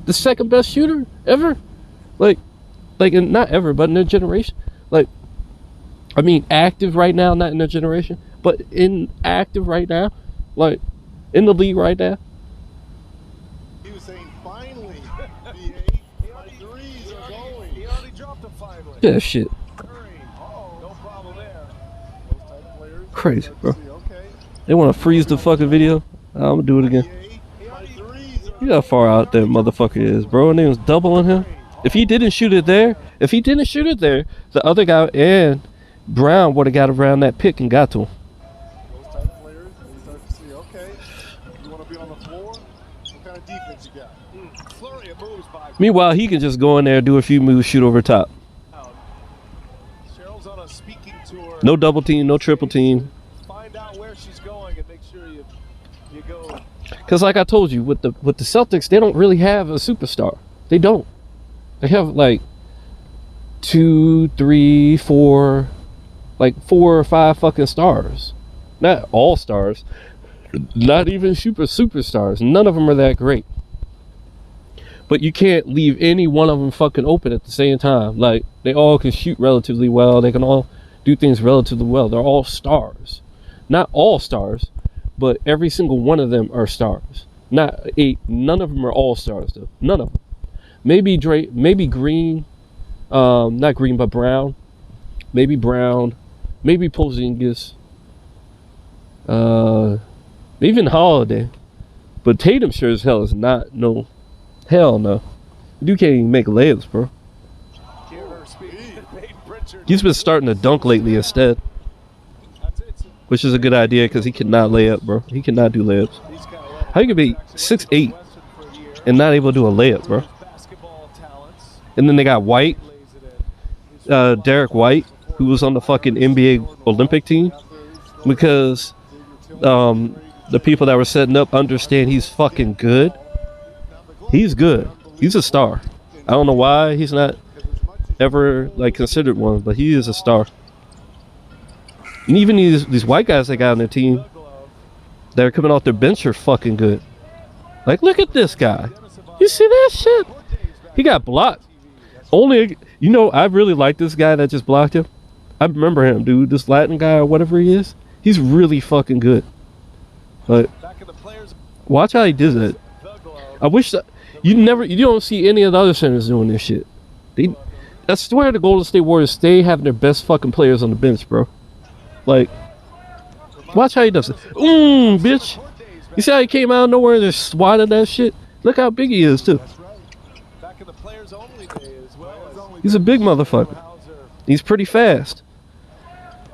The second best shooter ever. Not ever, but in their generation. I mean, active right now, not in their generation, but active right now. In the league right now. He was saying, finally, the threes are going. He already dropped it finally. Yeah, shit. Curry. No problem there. Those type of players. Crazy, bro. Okay. They want to freeze the fucking video. I'm gonna do it again. You know how far out that motherfucker is, bro. And they was doubling him. If he didn't shoot it there, the other guy and Brown would have got around that pick and got to him. Those type of players, you start to see, okay, you want to be on the floor? What kind of defense you got? Flurry of moves by. Meanwhile, he can just go in there, do a few moves, shoot over top. Cheryl's on a speaking tour. No double team, no triple team. Find out where she's going and make sure you go. Because like I told you, with the Celtics, they don't really have a superstar. They don't. They have 2, 3, 4, 4 or 5 fucking stars. Not all stars. Not even superstars. None of them are that great. But you can't leave any one of them fucking open at the same time. They all can shoot relatively well. They can all do things relatively well. They're all stars. Not all stars, but every single one of them are stars. None of them are all stars though. None of them. Maybe Green, not Green, but Brown. Maybe Brown. Maybe Porzingis. Even Holiday. But Tatum sure as hell is not. No. Hell no. You can't even make layups, bro. He's been starting to dunk lately instead. Which is a good idea because he cannot lay up, bro. He cannot do layups. How you can be 6'8" and not able to do a layup, bro? And then they got White, Derek White, who was on the fucking NBA Olympic team, because the people that were setting up understand he's fucking good. He's good. He's a star. I don't know why he's not ever considered one, but he is a star. And even these white guys they got on their team that are coming off their bench are fucking good. Look at this guy. You see that shit? He got blocked. I really like this guy that just blocked him. I remember him, dude. This Latin guy or whatever he is. He's really fucking good. Watch how he does it. I wish that you don't see any of the other centers doing this shit. I swear the Golden State Warriors stay having their best fucking players on the bench, bro. Watch how he does it. Bitch. You see how he came out of nowhere and just swatted that shit? Look how big he is, too. He's a big motherfucker. He's pretty fast.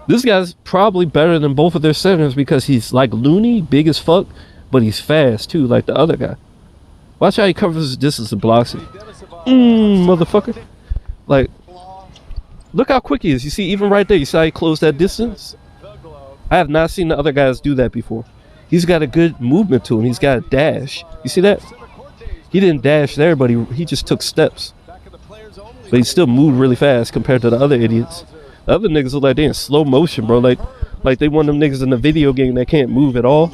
This guy's probably better than both of their centers because he's loony, big as fuck, but he's fast, too, like the other guy. Watch how he covers his distance and blocks it. Motherfucker. Like, look how quick he is. You see, even right there, you see how he closed that distance? I have not seen the other guys do that before. He's got a good movement to him. He's got a dash. You see that? He didn't dash there, but he just took steps. But he still moved really fast compared to the other idiots. The other niggas look like they in slow motion, bro. Like they one of them niggas in the video game that can't move at all.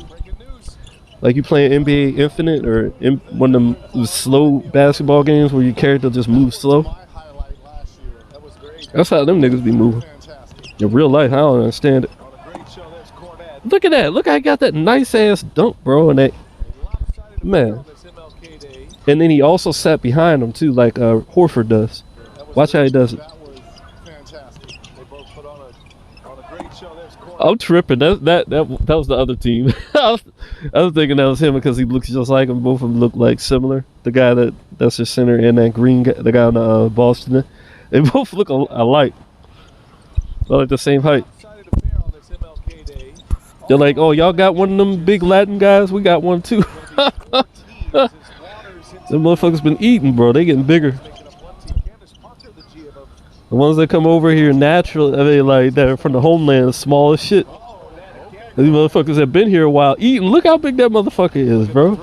Like you playing NBA Infinite or one of them slow basketball games where your character just moves slow. That's how them niggas be moving. In real life, I don't understand it. Look at that. Look how he got that nice ass dunk, bro. And that, man. And then he also sat behind him too, like Horford does. Watch how he does it. I'm tripping. That was the other team. I was thinking that was him because he looks just like him. Both of them look like similar. The guy that's the center and that green guy, the guy on the Boston. They both look alike. They're like the same height. They're like, oh, y'all got one of them big Latin guys? We got one too. Them motherfuckers been eating, bro. They getting bigger. The ones that come over here naturally, I mean, like they're from the homeland, small as shit. These motherfuckers have been here a while eating. Look how big that motherfucker is, bro.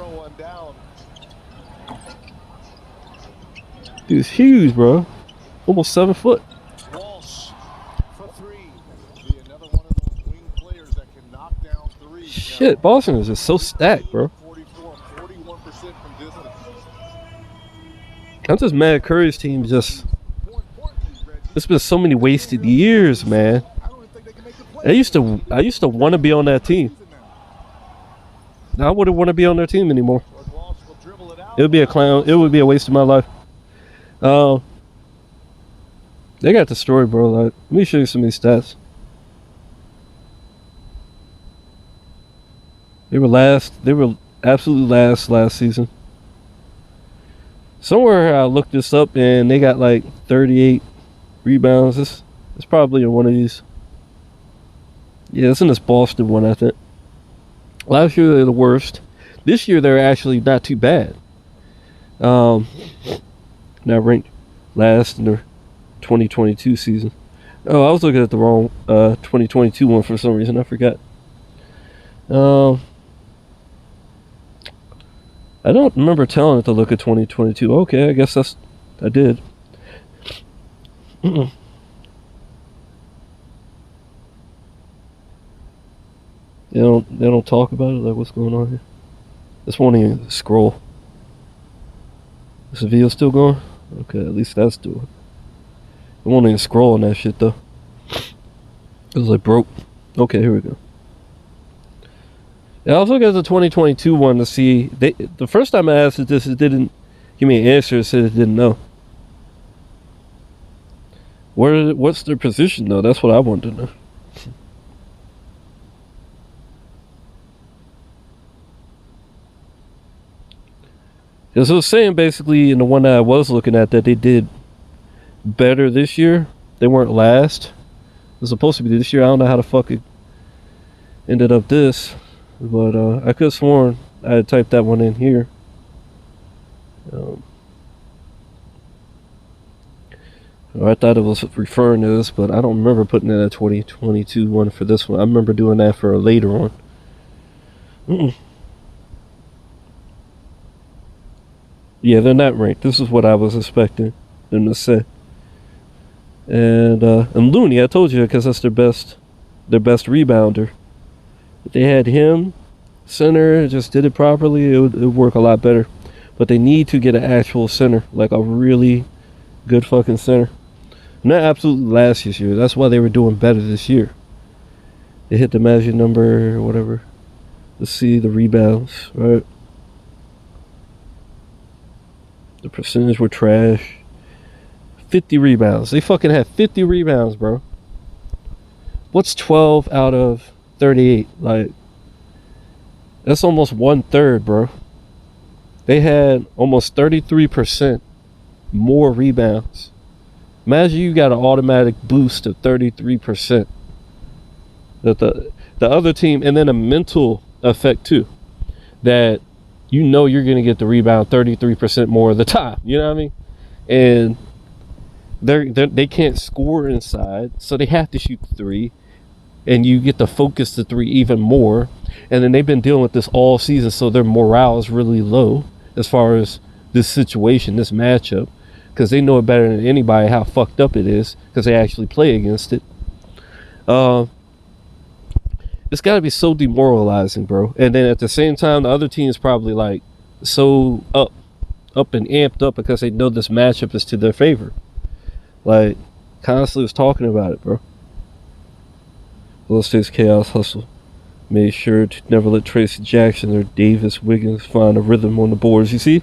Dude's huge, bro. Almost 7 foot. Shit, Boston is just so stacked, bro. I'm just mad Curry's team just... It's been so many wasted years, man. I used to want to be on that team. Now I wouldn't want to be on their team anymore. It would be a clown. It would be a waste of my life. They got destroyed, bro. Like, let me show you some of these stats. They were last. They were absolutely last season. Somewhere I looked this up and they got like 38 rebounds. It's probably in one of these. Yeah, it's in this Boston one, I think. Last year they're the worst. This year they're actually not too bad. Now ranked last in their 2022 season. Oh, I was looking at the wrong 2022 one for some reason. I forgot. I don't remember telling it to look at 2022. Okay, I guess I did. They don't talk about it. Like, what's going on here? This won't even scroll. Is the video still going? Okay, at least that's doing. It won't even scroll on that shit though. It was like broke. Okay, here we go. Yeah, I was looking at the 2022 one to see. The first time I asked it this, it didn't give me an answer. It said it didn't know. What's their position though? That's what I wanted to know. Because it was saying basically in the one that I was looking at that they did better this year. They weren't last. It was supposed to be this year. I don't know how the fuck it ended up this. But I could have sworn I had typed that one in here. I thought it was referring to this, but I don't remember putting in a 2022 one for this one. I remember doing that for a later one. Yeah, they're not ranked. This is what I was expecting them to say. And Looney, I told you, because that's their best rebounder. If they had him, center, just did it properly, it would work a lot better. But they need to get an actual center, like a really good fucking center. Not absolutely last this year. That's why they were doing better this year. They hit the magic number or whatever. Let's see the rebounds, right? The percentage were trash. 50 rebounds. They fucking had 50 rebounds, bro. What's 12 out of 38? Like, that's almost 1/3, bro. They had almost 33% more rebounds. Imagine you got an automatic boost of 33%. That the other team, and then a mental effect too. That you know you're going to get the rebound 33% more of the time. You know what I mean? And they can't score inside, so they have to shoot the three. And you get to focus the three even more. And then they've been dealing with this all season, so their morale is really low as far as this situation, this matchup, because they know it better than anybody how fucked up it is, because they actually play against it. It's got to be so demoralizing, bro. And then at the same time, the other team is probably like so up and amped up because they know this matchup is to their favor. Like, constantly was talking about it, bro. Los State's chaos hustle made sure to never let Tracy Jackson or Davis Wiggins find a rhythm on the boards. You see,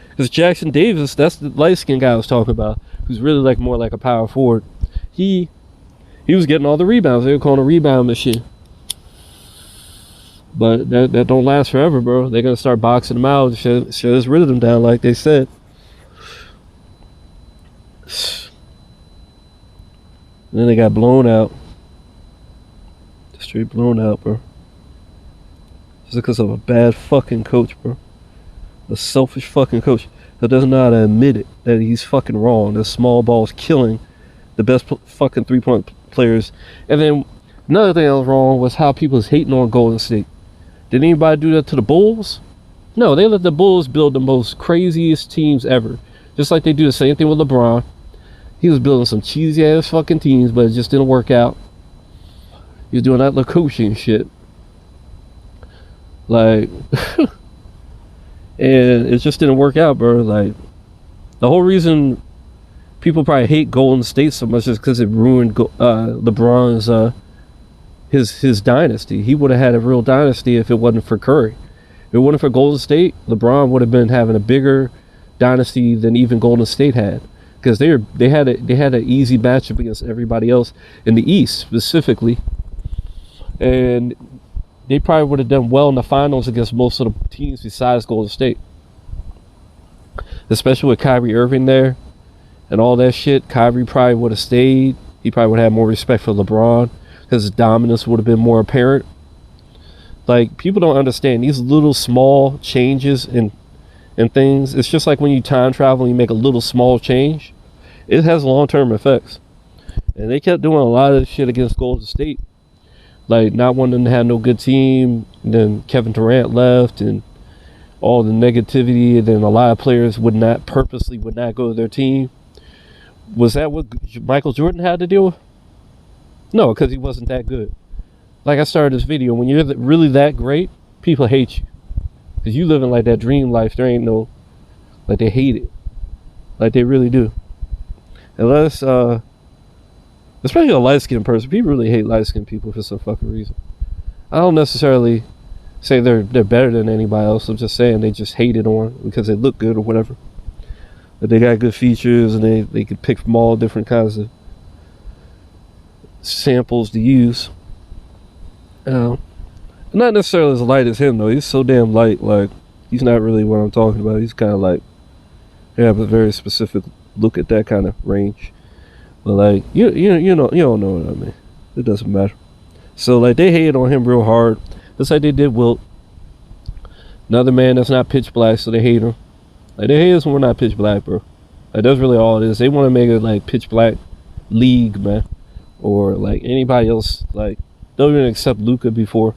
because Jackson Davis, that's the light-skinned guy I was talking about, who's really like more like a power forward. He was getting all the rebounds. They were calling a rebound machine. But that don't last forever, bro. They're gonna start boxing them out, shut his rhythm down, like they said. And then they got blown out. Straight blown out, bro. Just because of a bad fucking coach, bro. A selfish fucking coach that doesn't know how to admit it, that he's fucking wrong. The small ball's killing the best fucking three-point players. And then another thing that was wrong was how people was hating on Golden State. Did anybody do that to the Bulls? No, they let the Bulls build the most craziest teams ever. Just like they do the same thing with LeBron. He was building some cheesy ass fucking teams, but it just didn't work out. He was doing that little coaching shit. Like, and it just didn't work out, bro. Like, the whole reason people probably hate Golden State so much is because it ruined LeBron's his dynasty. He would have had a real dynasty if it wasn't for Curry. If it wasn't for Golden State, LeBron would have been having a bigger dynasty than even Golden State had, because they had an easy matchup against everybody else in the East specifically, and they probably would have done well in the finals against most of the teams besides Golden State, especially with Kyrie Irving there and all that shit. Kyrie probably would have stayed. He probably would have had more respect for LeBron, because his dominance would have been more apparent. Like, people don't understand these little small changes in things. It's just like when you time travel and you make a little small change, it has long-term effects. And they kept doing a lot of shit against Golden State, like not wanting to have no good team. And then Kevin Durant left, and all the negativity, and then a lot of players would not go to their team. Was that what Michael Jordan had to deal with? No, because he wasn't that good. Like I started this video, when you're really that great, people hate you. Because you living like that dream life. There ain't no, like, they hate it. Like, they really do. Unless, especially a light-skinned person. People really hate light-skinned people for some fucking reason. I don't necessarily say they're better than anybody else. I'm just saying they just hate it on because they look good or whatever. But they got good features, and they could pick from all different kinds of samples to use. Not necessarily as light as him though. He's so damn light. Like, he's not really what I'm talking about. He's kind of like, they have a very specific look at that kind of range. But like, you don't know what I mean. It doesn't matter. So like, they hated on him real hard, just like they did Wilt. Another man that's not pitch black, so they hate him. Like, they hate us when we're not pitch black, bro. Like, that's really all it is. They want to make it like pitch black league, man, or like anybody else. Like, don't even accept Luka before.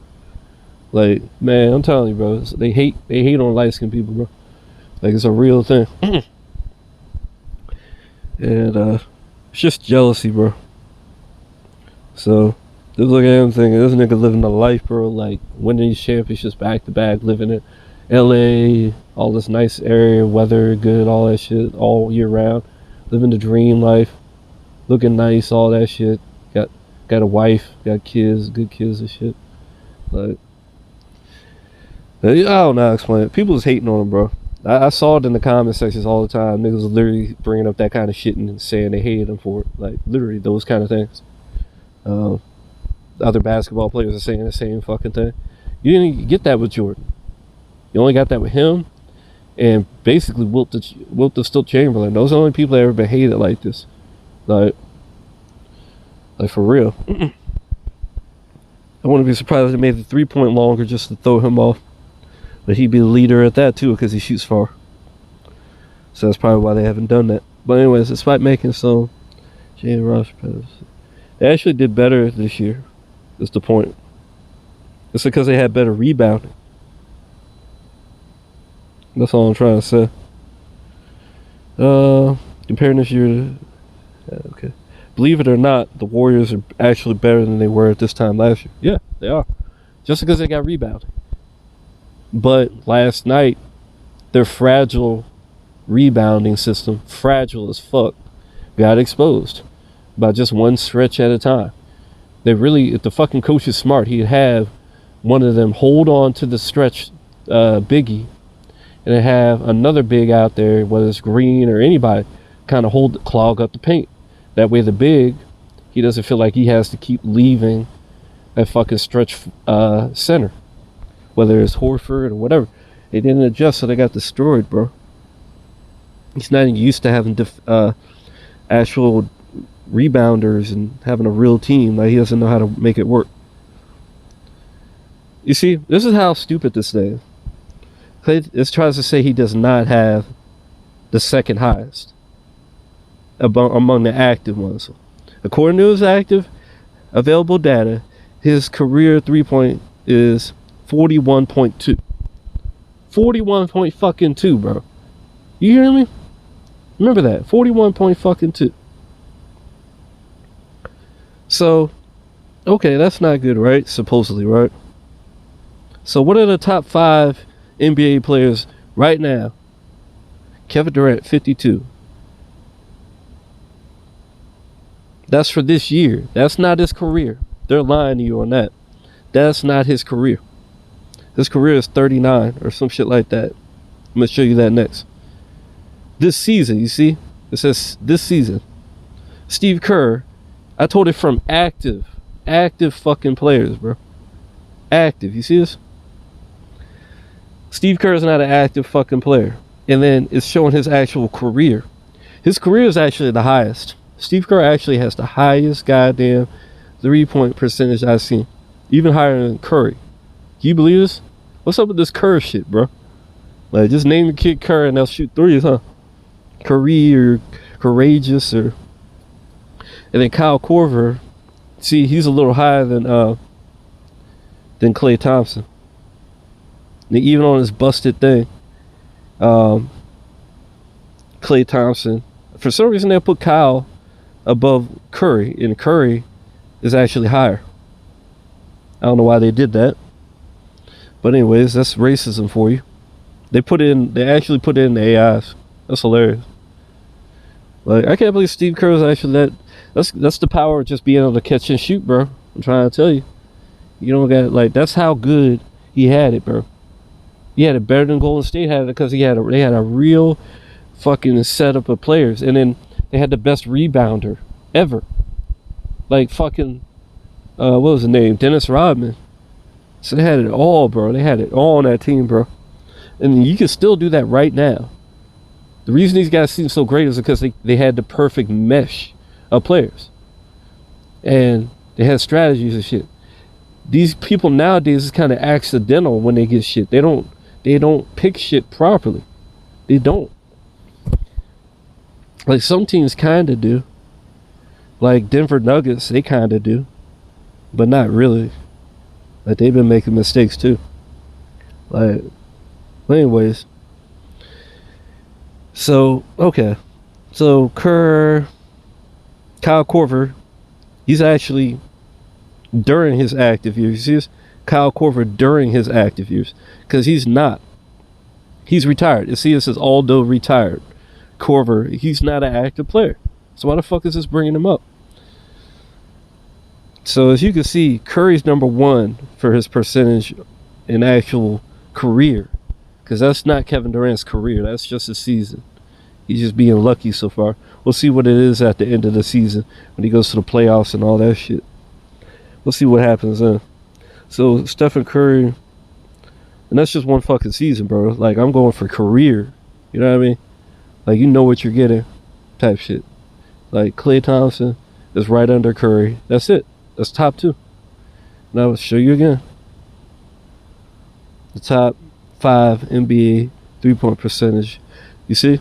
Like, man, I'm telling you, bro, they hate on light-skinned people, bro. Like, it's a real thing. And it's just jealousy, bro. So just look at him thinking, this nigga living a life, bro, like winning these championships back to back, living in LA, all this nice area, weather good, all that shit, all year round, living the dream life, looking nice, all that shit. Got a wife, got kids, good kids and shit. Like, I don't know how to explain it. People is hating on him, bro. I saw it in the comment sections all the time. Niggas was literally bringing up that kind of shit and saying they hated him for it. Like, literally those kind of things. Other basketball players are saying the same fucking thing. You didn't get that with Jordan. You only got that with him and basically Wilt the Stilt Chamberlain. Those are the only people that ever been hated like this. Like for real. I wouldn't be surprised if they made the 3-point longer just to throw him off. But he'd be the leader at that too because he shoots far. So that's probably why they haven't done that. But anyways, despite making some rush passes, they actually did better this year. That's the point. It's because they had better rebounding. That's all I'm trying to say. Comparing this year to... okay. Believe it or not, the Warriors are actually better than they were at this time last year. Yeah, they are. Just because they got rebounding. But last night, their fragile rebounding system, fragile as fuck, got exposed by just one stretch at a time. They really, if the fucking coach is smart, he'd have one of them hold on to the stretch biggie, and then have another big out there, whether it's Green or anybody, kind of clog up the paint. That way the big, he doesn't feel like he has to keep leaving that fucking stretch center. Whether it's Horford or whatever. They didn't adjust, so they got destroyed, bro. He's not even used to having actual rebounders and having a real team. Like, he doesn't know how to make it work. You see, this is how stupid this thing is. Clay tries to say he does not have the second highest among the active ones. According to his active available data, his career 3-point is 41.2. 41.2, bro. You hear me? Remember that. 41.2. So, okay, that's not good, right? Supposedly, right? So what are the top 5 NBA players right now? Kevin Durant, 52. That's for this year. That's not his career. They're lying to you on that. That's not his career. His career is 39 or some shit like that. I'm going to show you that next. This season, you see? It says this season. Steve Kerr, I told it from active fucking players, bro. Active, you see this? Steve Kerr is not an active fucking player. And then it's showing his actual career. His career is actually the highest. Steve Kerr actually has the highest goddamn 3-point percentage I've seen. Even higher than Curry. Can you believe this? What's up with this Kerr shit, bro? Like, just name the kid Kerr and they'll shoot threes, huh? Curry or Courageous or... And then Kyle Korver, see, he's a little higher than Klay Thompson. And even on his busted thing, Klay Thompson, for some reason they put Kyle above Curry, and Curry is actually higher. I don't know why they did that. But anyways, that's racism for you. They actually put in the AIs. That's hilarious. Like, I can't believe Steve Kerr is actually that. That's the power of just being able to catch and shoot, bro. I'm trying to tell you. You don't got, like, that's how good he had it, bro. He had it better than Golden State had it because they had a real fucking setup of players. And then they had the best rebounder ever. Like fucking, what was his name? Dennis Rodman. So they had it all, bro. They had it all on that team, bro. And you can still do that right now. The reason these guys seem so great is because they had the perfect mesh of players. And they had strategies and shit. These people nowadays is kind of accidental when they get shit. They don't pick shit properly. They don't. Like, some teams kind of do. Like Denver Nuggets, they kind of do. But not really. Like, they've been making mistakes too. Like, but anyways. So, okay. So, Kyle Korver, he's actually, during his active years, you see this? Kyle Korver during his active years. Because he's not. He's retired. You see, this is although retired. Korver, he's not an active player. So why the fuck is this bringing him up? So as you can see, Curry's number 1 for his percentage in actual career. Because that's not Kevin Durant's career. That's just a season. He's just being lucky so far. We'll see what it is at the end of the season when he goes to the playoffs and all that shit. We'll see what happens then. So Stephen Curry, and that's just one fucking season, bro. Like, I'm going for career. You know what I mean? Like, you know what you're getting type shit. Like, Klay Thompson is right under Curry. That's it. That's top 2. Now I'll show you again. The top 5 NBA 3-point percentage. You see?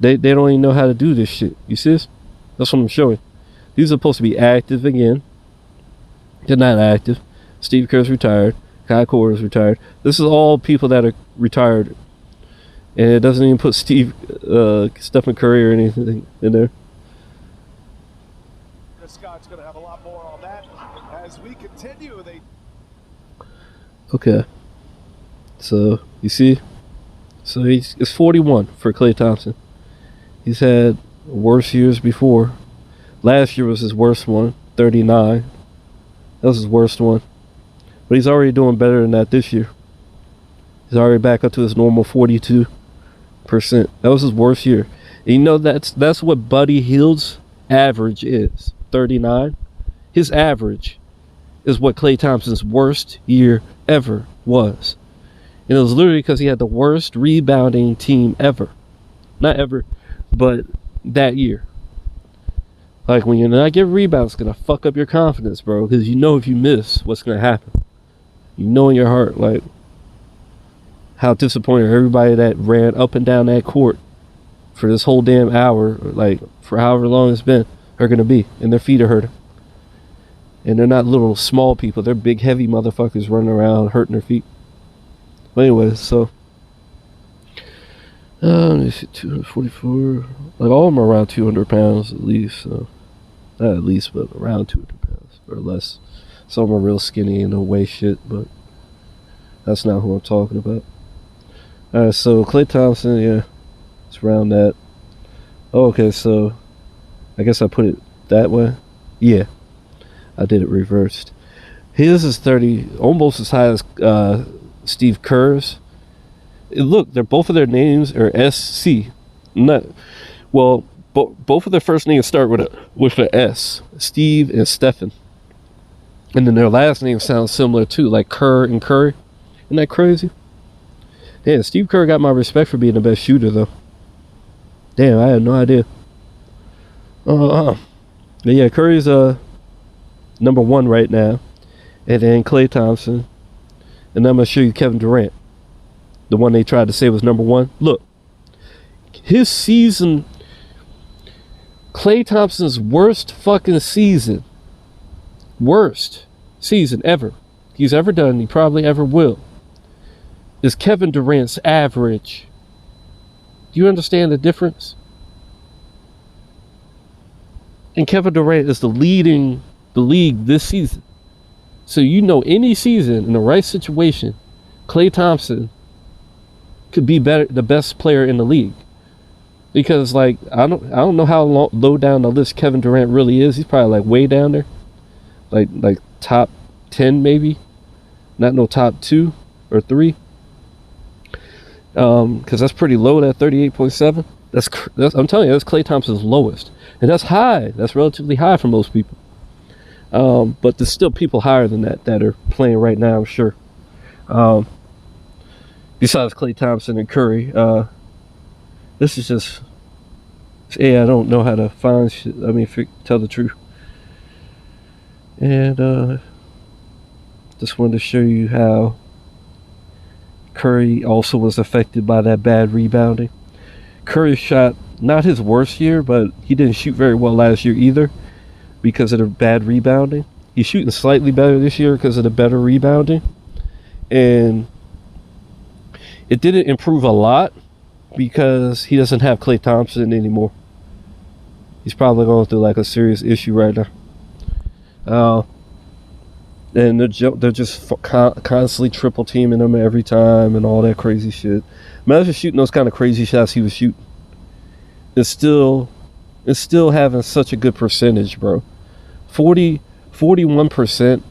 They don't even know how to do this shit. You see this? That's what I'm showing. These are supposed to be active again. They're not active. Steve Kerr's retired. Kai Korver's retired. This is all people that are retired. And it doesn't even put Stephen Curry or anything in there. Scott's going to have a lot more on that as we continue. Okay. So, you see? So, it's 41 for Klay Thompson. He's had worse years before. Last year was his worst one, 39. That was his worst one. But he's already doing better than that this year. He's already back up to his normal 42%. That was his worst year. And you know that's what Buddy Hield's average is, 39. His average is what Klay Thompson's worst year ever was. And it was literally because he had the worst rebounding team ever. Not ever, but that year. Like, when you're not getting rebounds, it's going to fuck up your confidence, bro. Because you know if you miss, what's going to happen. You know in your heart, like, how disappointed everybody that ran up and down that court for this whole damn hour, like, for however long it's been, are going to be. And their feet are hurting. And they're not little small people. They're big, heavy motherfuckers running around hurting their feet. But anyways, so... let me see, 244. Like, all of them are around 200 pounds at least. So, not at least, but around 200 pounds or less. Some of them are real skinny and don't weigh shit, but that's not who I'm talking about. Alright, so Klay Thompson, yeah, it's around that. Oh, okay, so I guess I put it that way. Yeah, I did it reversed. His is 30, almost as high as Steve Kerr's. Look, they're both of their names are SC. Not well. Both of their first names start with an S. Steve and Stephen, and then their last name sounds similar too, like Kerr and Curry. Isn't that crazy? Yeah, Steve Kerr got my respect for being the best shooter, though. Damn, I had no idea. But yeah, Curry's number 1 right now, and then Klay Thompson, and I'm gonna show you Kevin Durant. The one they tried to say was number 1. Look, his season, Klay Thompson's worst fucking season, worst season ever he's ever done, he probably ever will, is Kevin Durant's average. Do you understand the difference? And Kevin Durant is leading the league this season. So you know, any season in the right situation, Klay Thompson could be better, the best player in the league. Because, like, I don't know how low down the list Kevin Durant really is. He's probably like way down there, like top 10 maybe, not no top 2 or 3. Because that's pretty low. That 38.7. That's I'm telling you, that's Klay Thompson's lowest, and that's high. That's relatively high for most people. But there's still people higher than that are playing right now, I'm sure. Besides Klay Thompson and Curry, this is just, yeah, I don't know how to find shit. I mean, tell the truth. And just wanted to show you how Curry also was affected by that bad rebounding. Curry shot not his worst year, but he didn't shoot very well last year either because of the bad rebounding. He's shooting slightly better this year because of the better rebounding. And it didn't improve a lot because he doesn't have Klay Thompson anymore. He's probably going through like a serious issue right now. And they're just constantly triple teaming him every time and all that crazy shit. Imagine shooting those kind of crazy shots he was shooting. It's still having such a good percentage, bro. 41%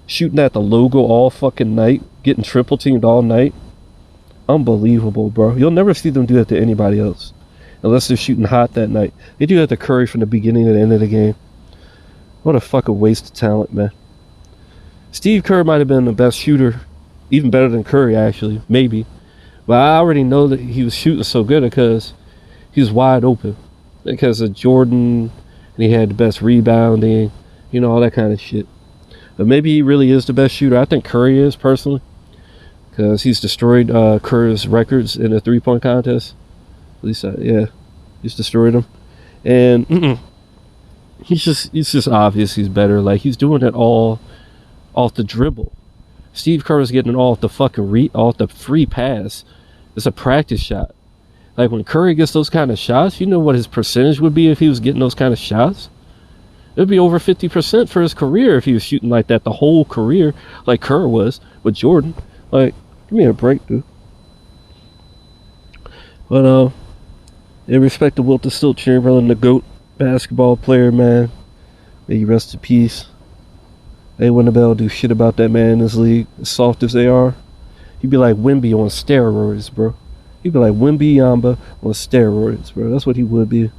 shooting at the logo all fucking night, getting triple teamed all night. Unbelievable, bro. You'll never see them do that to anybody else unless they're shooting hot that night. They do that to Curry from the beginning to the end of the game. What a fucking waste of talent, man. Steve Kerr might have been the best shooter, even better than Curry, actually, maybe. But I already know that he was shooting so good because he was wide open. Because of Jordan, and he had the best rebounding, you know, all that kind of shit. But maybe he really is the best shooter. I think Curry is, personally, because he's destroyed Kerr's records in the 3-point contest. At least, yeah, he's destroyed them. And it's just obvious he's better. Like, he's doing it all off the dribble. Steve Kerr is getting it all off the fucking off the free pass. It's a practice shot. Like, when Curry gets those kind of shots, you know what his percentage would be if he was getting those kind of shots? It would be over 50% for his career if he was shooting like that the whole career, like Kerr was with Jordan. Like, give me a break, dude. But in respect to Wilt Stilt Chamberlain, the GOAT basketball player, man, may he rest in peace. They wouldn't be able to do shit about that man in this league, as soft as they are. He'd be like Wemby on steroids, bro. He'd be like Wemby Yamba on steroids, bro. That's what he would be.